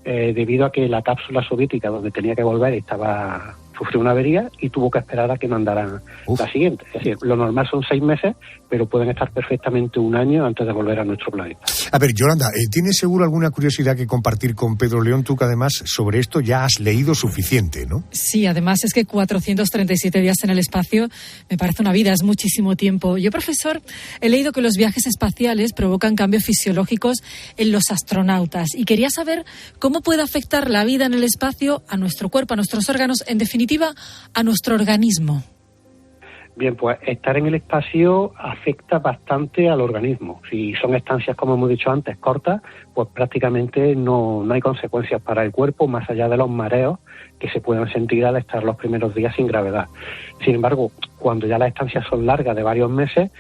debido a que la cápsula soviética donde tenía que volver sufrió una avería y tuvo que esperar a que mandaran la siguiente. Es decir, lo normal son 6 meses, pero pueden estar perfectamente un año antes de volver a nuestro planeta. A ver, Yolanda, ¿tienes seguro alguna curiosidad que compartir con Pedro León? Tú que además sobre esto ya has leído suficiente, ¿no? Sí, además es que 437 días en el espacio me parece una vida, es muchísimo tiempo. Yo, profesor, he leído que los viajes espaciales provocan cambios fisiológicos en los astronautas y quería saber cómo puede afectar la vida en el espacio a nuestro cuerpo, a nuestros órganos, en definitiva, a nuestro organismo. Bien, pues estar en el espacio afecta bastante al organismo. Si son estancias, como hemos dicho antes, cortas, pues prácticamente no hay consecuencias para el cuerpo, más allá de los mareos que se pueden sentir al estar los primeros días sin gravedad. Sin embargo, cuando ya las estancias son largas, de varios meses,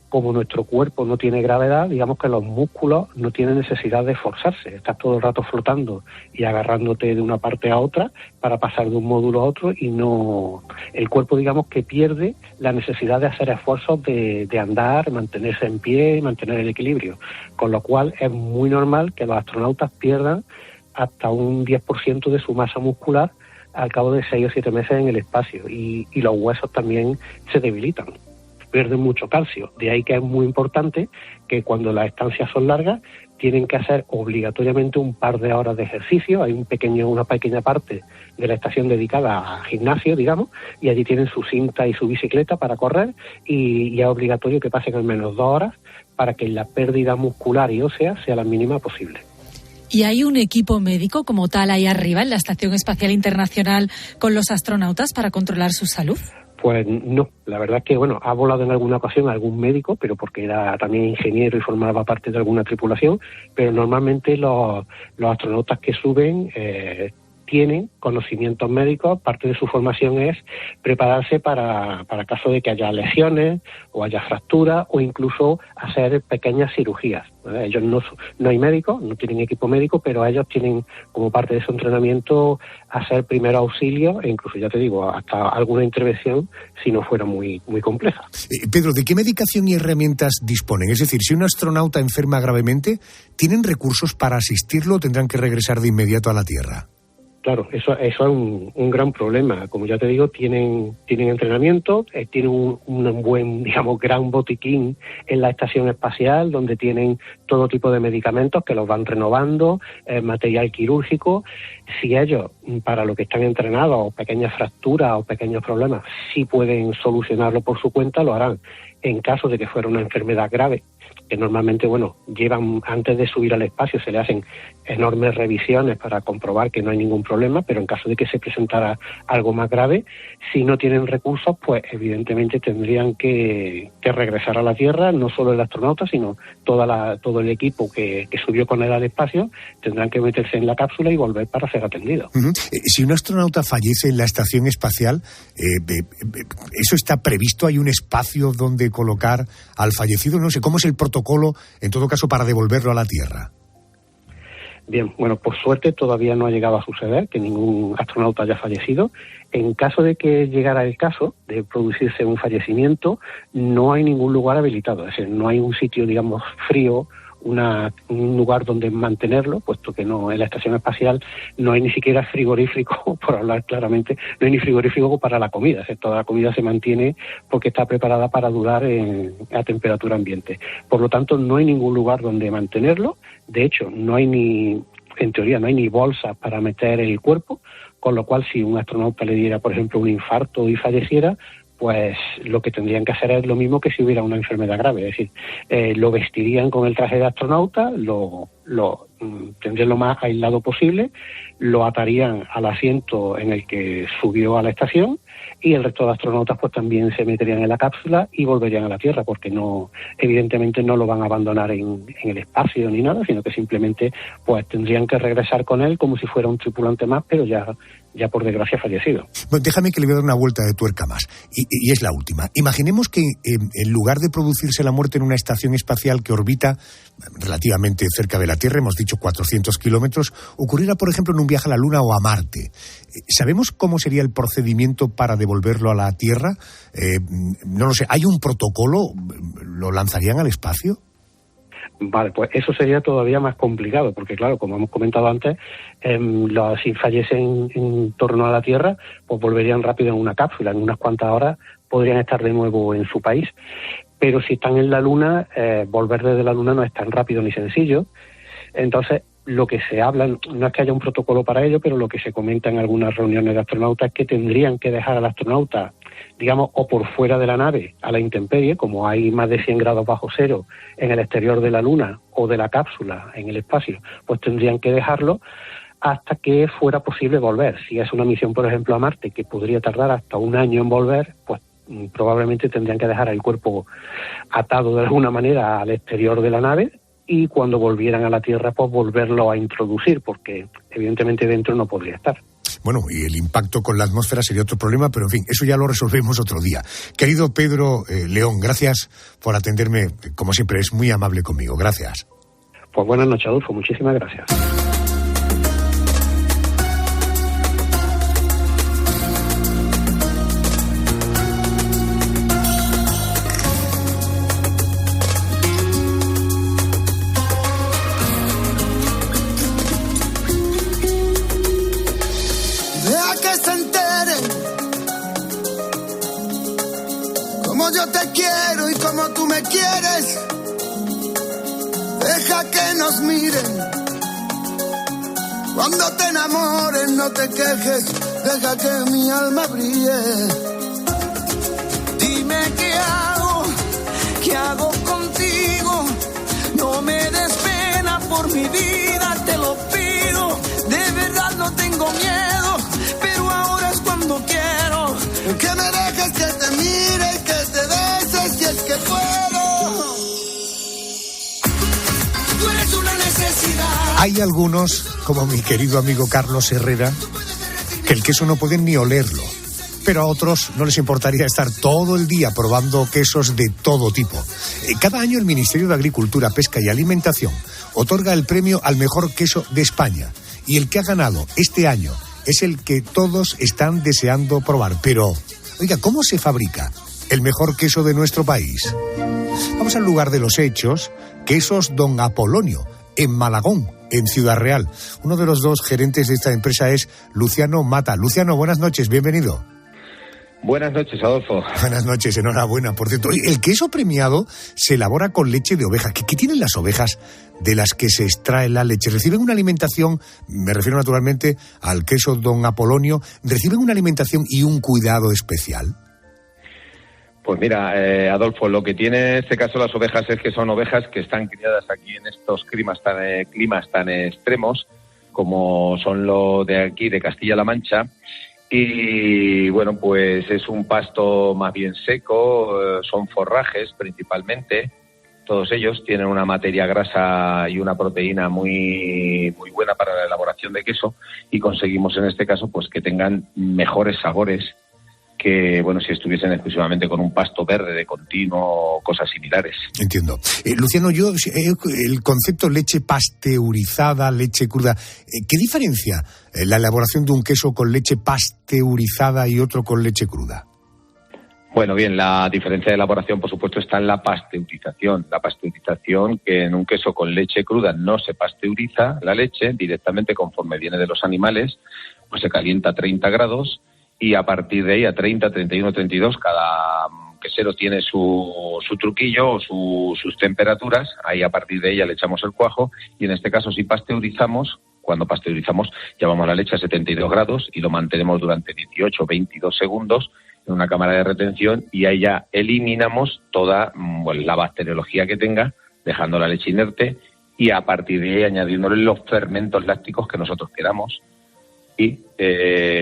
como nuestro cuerpo no tiene gravedad, digamos que los músculos no tienen necesidad de esforzarse. Estás todo el rato flotando y agarrándote de una parte a otra para pasar de un módulo a otro y no... El cuerpo, digamos, que pierde la necesidad de hacer esfuerzos de andar, mantenerse en pie y mantener el equilibrio. Con lo cual es muy normal que los astronautas pierdan hasta un 10% de su masa muscular al cabo de 6 o 7 meses en el espacio. Y los huesos también se debilitan. Pierden mucho calcio. De ahí que es muy importante que cuando las estancias son largas tienen que hacer obligatoriamente un par de horas de ejercicio. Hay una pequeña parte de la estación dedicada a gimnasio, digamos, y allí tienen su cinta y su bicicleta para correr y es obligatorio que pasen al menos 2 horas para que la pérdida muscular y ósea sea la mínima posible. ¿Y hay un equipo médico como tal ahí arriba en la Estación Espacial Internacional con los astronautas para controlar su salud? Pues no, la verdad es que, bueno, ha volado en alguna ocasión algún médico, pero porque era también ingeniero y formaba parte de alguna tripulación, pero normalmente los astronautas que suben tienen conocimientos médicos. Parte de su formación es prepararse para caso de que haya lesiones o haya fracturas o incluso hacer pequeñas cirugías. Ellos no hay médicos, no tienen equipo médico, pero ellos tienen como parte de su entrenamiento hacer primeros auxilios e incluso, ya te digo, hasta alguna intervención si no fuera muy compleja. Pedro, ¿de qué medicación y herramientas disponen? Es decir, si un astronauta enferma gravemente, ¿tienen recursos para asistirlo o tendrán que regresar de inmediato a la Tierra? Claro, eso es un gran problema. Como ya te digo, tienen entrenamiento, tienen un buen, gran botiquín en la estación espacial, donde tienen todo tipo de medicamentos que los van renovando, material quirúrgico. Si ellos, para lo que están entrenados, pequeñas fracturas o pequeños problemas, sí pueden solucionarlo por su cuenta, lo harán. En caso de que fuera una enfermedad grave, que normalmente, llevan, antes de subir al espacio, se le hacen enormes revisiones para comprobar que no hay ningún problema, pero en caso de que se presentara algo más grave, si no tienen recursos, pues evidentemente tendrían que regresar a la Tierra, no solo el astronauta, sino todo el equipo que subió con él al espacio, tendrán que meterse en la cápsula y volver para ser atendidos. Uh-huh. Si un astronauta fallece en la estación espacial, ¿eso está previsto? ¿Hay un espacio donde colocar al fallecido? No sé, ¿cómo es el protocolo, en todo caso, para devolverlo a la Tierra? Bien, por suerte todavía no ha llegado a suceder que ningún astronauta haya fallecido. En caso de que llegara el caso de producirse un fallecimiento, no hay ningún lugar habilitado, es decir, no hay un sitio, frío, un lugar donde mantenerlo, puesto que no, en la estación espacial no hay ni siquiera frigorífico, por hablar claramente, no hay ni frigorífico para la comida, es decir, toda la comida se mantiene porque está preparada para durar a temperatura ambiente. Por lo tanto, no hay ningún lugar donde mantenerlo. De hecho, en teoría no hay ni bolsas para meter el cuerpo, con lo cual si un astronauta le diera, por ejemplo, un infarto y falleciera, pues lo que tendrían que hacer es lo mismo que si hubiera una enfermedad grave, es decir, lo vestirían con el traje de astronauta, lo tendrían lo más aislado posible, lo atarían al asiento en el que subió a la estación y el resto de astronautas pues también se meterían en la cápsula y volverían a la Tierra, porque evidentemente no lo van a abandonar en el espacio ni nada, sino que simplemente pues tendrían que regresar con él como si fuera un tripulante más, pero ya por desgracia fallecido. Bueno, déjame que le voy a dar una vuelta de tuerca más, y es la última. Imaginemos que en lugar de producirse la muerte en una estación espacial que orbita relativamente cerca de la Tierra, hemos dicho 400 kilómetros, ocurriera, por ejemplo, en un viaje a la Luna o a Marte. ¿Sabemos cómo sería el procedimiento para devolverlo a la Tierra? No lo sé, ¿hay un protocolo? ¿Lo lanzarían al espacio? Vale, pues eso sería todavía más complicado, porque claro, como hemos comentado antes, si fallecen en torno a la Tierra, pues volverían rápido en una cápsula, en unas cuantas horas podrían estar de nuevo en su país. Pero si están en la Luna, volver desde la Luna no es tan rápido ni sencillo. Entonces, lo que se habla, no es que haya un protocolo para ello, pero lo que se comenta en algunas reuniones de astronautas es que tendrían que dejar al astronauta, o por fuera de la nave, a la intemperie, como hay más de 100 grados bajo cero en el exterior de la Luna o de la cápsula en el espacio, pues tendrían que dejarlo hasta que fuera posible volver. Si es una misión, por ejemplo, a Marte, que podría tardar hasta un año en volver, pues probablemente tendrían que dejar el cuerpo atado de alguna manera al exterior de la nave y cuando volvieran a la Tierra, pues volverlo a introducir, porque evidentemente dentro no podría estar. Bueno, y el impacto con la atmósfera sería otro problema, pero en fin, eso ya lo resolvemos otro día. Querido Pedro León, gracias por atenderme, como siempre, es muy amable conmigo. Gracias. Pues buenas noches, Adolfo, muchísimas gracias. Yo te quiero y como tú me quieres, deja que nos miren. Cuando te enamores no te quejes, deja que mi alma brille. Dime qué hago contigo, no me des pena por mi vida, te lo pido, de verdad no tengo miedo, pero ahora es cuando quiero. Que me dejes que te mire y que te beses si es que puedo. Tú eres una necesidad. Hay algunos, como mi querido amigo Carlos Herrera, que el queso no pueden ni olerlo. Pero a otros no les importaría estar todo el día probando quesos de todo tipo. Cada año el Ministerio de Agricultura, Pesca y Alimentación otorga el premio al mejor queso de España. Y el que ha ganado este año es el que todos están deseando probar. Pero, oiga, ¿cómo se fabrica el mejor queso de nuestro país? Vamos al lugar de los hechos, Quesos Don Apolonio, en Malagón, en Ciudad Real. Uno de los dos gerentes de esta empresa es Luciano Mata. Luciano, buenas noches, bienvenido. Buenas noches, Adolfo. Buenas noches, enhorabuena. Por cierto, el queso premiado se elabora con leche de oveja. ¿Qué tienen las ovejas de las que se extrae la leche? ¿Reciben una alimentación, me refiero naturalmente al queso Don Apolonio, reciben una alimentación y un cuidado especial? Pues mira, Adolfo, lo que tiene en este caso las ovejas es que son ovejas que están criadas aquí en estos climas tan extremos, como son los de aquí, de Castilla-La Mancha. Y bueno, pues es un pasto más bien seco, son forrajes principalmente, todos ellos tienen una materia grasa y una proteína muy buena para la elaboración de queso y conseguimos en este caso pues que tengan mejores sabores que, bueno, si estuviesen exclusivamente con un pasto verde de continuo o cosas similares. Entiendo. Luciano, el concepto leche pasteurizada, leche cruda, ¿qué diferencia la elaboración de un queso con leche pasteurizada y otro con leche cruda? Bueno, bien, la diferencia de elaboración, por supuesto, está en la pasteurización. La pasteurización, que en un queso con leche cruda no se pasteuriza la leche, directamente conforme viene de los animales, pues se calienta a 30 grados, y a partir de ahí a 30, 31, 32, cada quesero tiene su truquillo o sus temperaturas, ahí a partir de ella le echamos el cuajo y en este caso si pasteurizamos, cuando pasteurizamos llevamos la leche a 72 grados y lo mantenemos durante 18 o 22 segundos en una cámara de retención y ahí ya eliminamos toda la bacteriología que tenga, dejando la leche inerte y a partir de ahí añadiéndole los fermentos lácticos que nosotros queramos. Y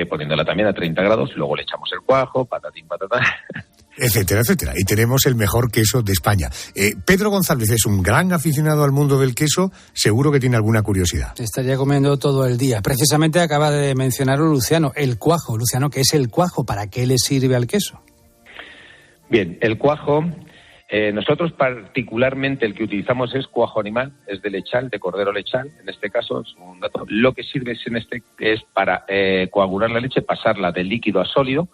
poniéndola también a 30 grados, luego le echamos el cuajo, patatín, patatán. Etcétera, etcétera. Y tenemos el mejor queso de España. Pedro González es un gran aficionado al mundo del queso, seguro que tiene alguna curiosidad. Estaría comiendo todo el día. Precisamente acaba de mencionarlo Luciano, el cuajo. Luciano, ¿qué es el cuajo? ¿Para qué le sirve al queso? Bien, el cuajo... nosotros particularmente el que utilizamos es cuajo animal, es de lechal, de cordero lechal, en este caso es un dato. Lo que sirve es para coagular la leche, pasarla de líquido a sólido.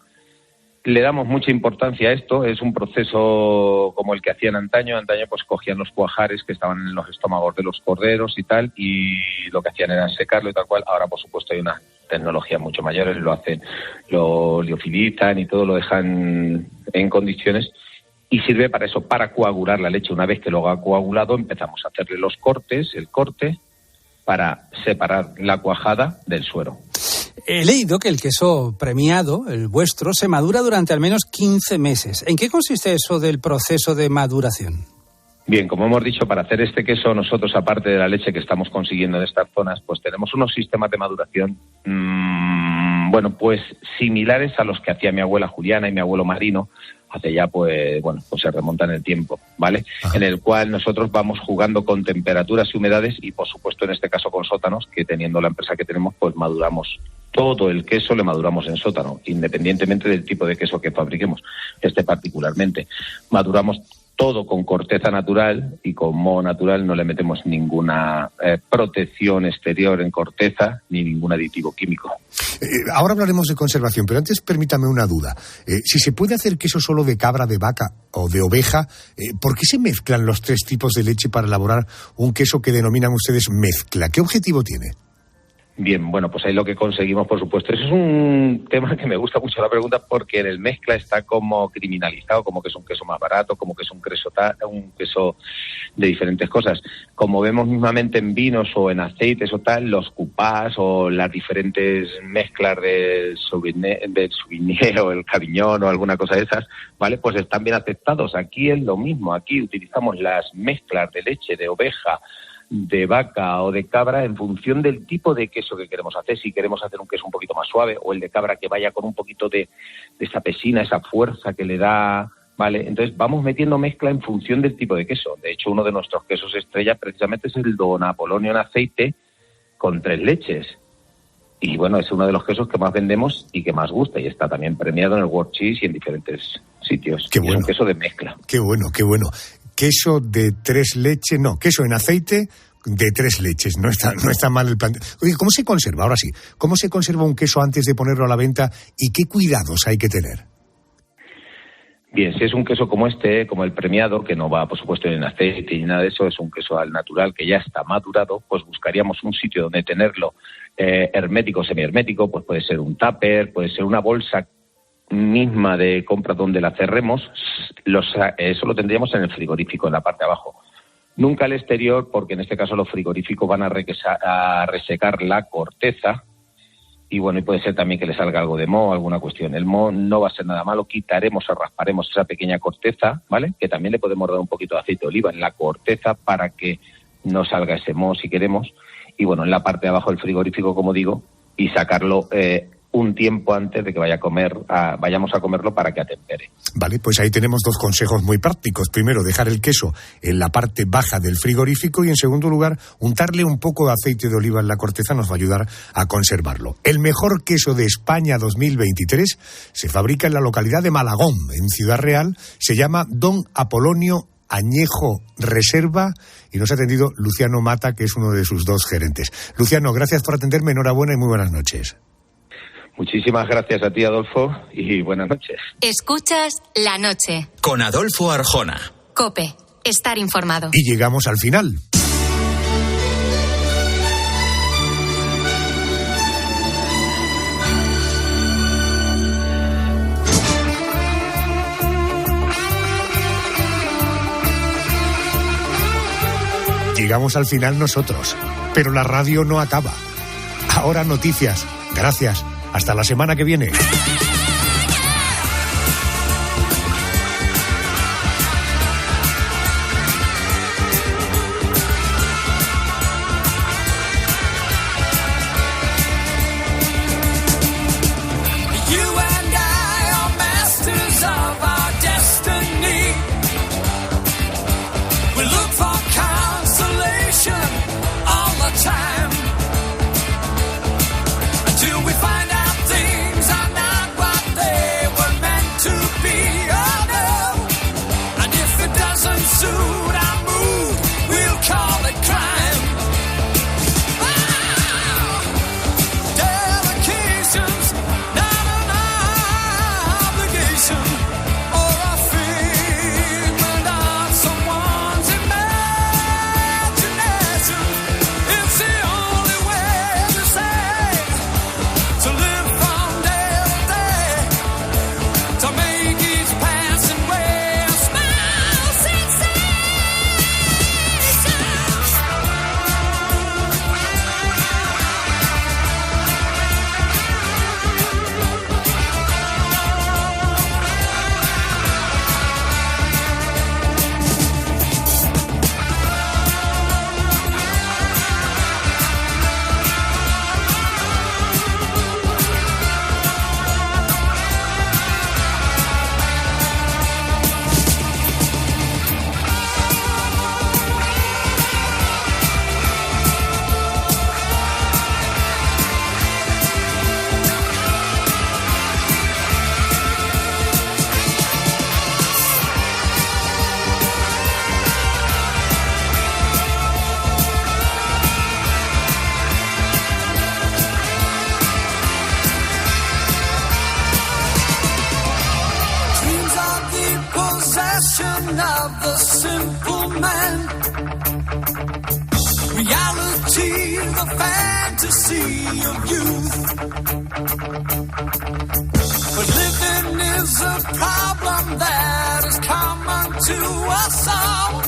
Le damos mucha importancia a esto, es un proceso como el que hacían antaño pues cogían los cuajares que estaban en los estómagos de los corderos y tal, y lo que hacían era secarlo y tal cual. Ahora por supuesto hay una tecnología mucho mayores, lo liofilizan y todo lo dejan en condiciones. Y sirve para eso, para coagular la leche. Una vez que lo ha coagulado, empezamos a hacerle el corte, para separar la cuajada del suero. He leído que el queso premiado, el vuestro, se madura durante al menos 15 meses. ¿En qué consiste eso del proceso de maduración? Bien, como hemos dicho, para hacer este queso nosotros, aparte de la leche que estamos consiguiendo en estas zonas, pues tenemos unos sistemas de maduración, pues similares a los que hacía mi abuela Juliana y mi abuelo Marino, hace ya, pues se remonta en el tiempo, ¿vale? Ajá. En el cual nosotros vamos jugando con temperaturas y humedades y, por supuesto, en este caso con sótanos, que teniendo la empresa que tenemos, pues maduramos todo el queso, le maduramos en sótano, independientemente del tipo de queso que fabriquemos, particularmente. Maduramos todo con corteza natural y con moho natural, no le metemos ninguna protección exterior en corteza ni ningún aditivo químico. Ahora hablaremos de conservación, pero antes permítame una duda. Si se puede hacer queso solo de cabra, de vaca o de oveja, ¿por qué se mezclan los tres tipos de leche para elaborar un queso que denominan ustedes mezcla? ¿Qué objetivo tiene? Bien, pues ahí lo que conseguimos, por supuesto. Eso es un tema que me gusta mucho la pregunta porque en el mezcla está como criminalizado, como que es un queso más barato, como que es un queso de diferentes cosas. Como vemos mismamente en vinos o en aceites o tal, los cupás o las diferentes mezclas del Sauvignon o el Carignon o alguna cosa de esas, ¿vale? Pues están bien aceptados. Aquí es lo mismo. Aquí utilizamos las mezclas de leche de oveja, de vaca o de cabra en función del tipo de queso que queremos hacer. Si queremos hacer un queso un poquito más suave o el de cabra que vaya con un poquito de esa pesina, esa fuerza que le da, ¿vale? Entonces vamos metiendo mezcla en función del tipo de queso. De hecho, uno de nuestros quesos estrella precisamente es el Don Apolonio en aceite, con 3 leches. Y bueno, es uno de los quesos que más vendemos y que más gusta, y está también premiado en el World Cheese y en diferentes sitios. Qué bueno. Es un queso de mezcla. Qué bueno, qué bueno. Queso de 3 leches, no, queso en aceite de 3 leches. No está mal el plan. Oye, ¿cómo se conserva? Ahora sí, ¿cómo se conserva un queso antes de ponerlo a la venta y qué cuidados hay que tener? Bien, si es un queso como este, como el premiado, que no va, por supuesto, en aceite ni nada de eso, es un queso al natural que ya está madurado, pues buscaríamos un sitio donde tenerlo hermético, semihermético, pues puede ser un tupper, puede ser una bolsa misma de compra donde la cerremos. Eso lo tendríamos en el frigorífico, en la parte de abajo. Nunca al exterior, porque en este caso los frigoríficos van a resecar la corteza. Y bueno, y puede ser también que le salga algo de moho, alguna cuestión. El moho no va a ser nada malo, quitaremos o rasparemos esa pequeña corteza, ¿vale? Que también le podemos dar un poquito de aceite de oliva en la corteza para que no salga ese moho si queremos. Y bueno, en la parte de abajo del frigorífico, como digo, y sacarlo un tiempo antes de que vayamos a comerlo para que atempere. Vale, pues ahí tenemos 2 consejos muy prácticos. Primero, dejar el queso en la parte baja del frigorífico y, en segundo lugar, untarle un poco de aceite de oliva en la corteza nos va a ayudar a conservarlo. El mejor queso de España 2023 se fabrica en la localidad de Malagón, en Ciudad Real. Se llama Don Apolonio Añejo Reserva y nos ha atendido Luciano Mata, que es uno de sus 2 gerentes. Luciano, gracias por atenderme, enhorabuena y muy buenas noches. Muchísimas gracias a ti, Adolfo, y buenas noches. Escuchas La Noche. Con Adolfo Arjona. COPE. Estar informado. Y llegamos al final. Llegamos al final nosotros, pero la radio no acaba. Ahora noticias. Gracias. Hasta la semana que viene. Of the simple man, reality, the fantasy of youth. But living is a problem that is common to us all.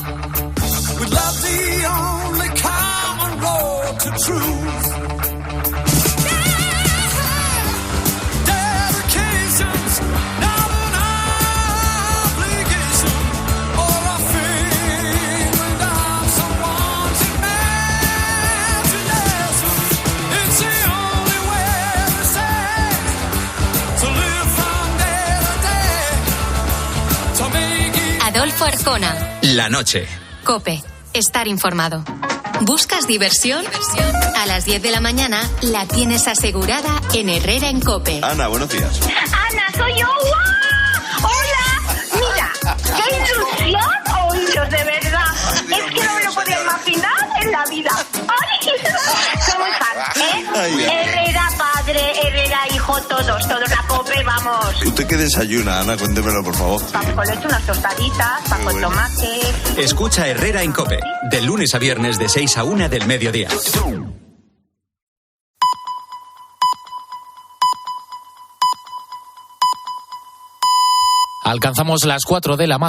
With love the only common road to truth. Dedications, not an obligation. Adolfo Arjona. La Noche. COPE. Estar informado. ¿Buscas diversión? A las 10 de la mañana la tienes asegurada en Herrera en COPE. Ana, buenos días. Ana, soy yo. ¡Wow! ¡Hola! Mira, qué ilusión oíros, de verdad. Es que no me lo podía imaginar en la vida. ¡Ay! ¿Cómo están? Herrera padre, Herrera hijo, todos, la COPE, vamos. ¿Usted qué desayuna, Ana? Cuéntemelo, por favor. Pan con leche, unas tostaditas, pan con tomate. Escucha Herrera en COPE, de lunes a viernes de 6 a 1 del mediodía. Alcanzamos las 4 de la madrugada.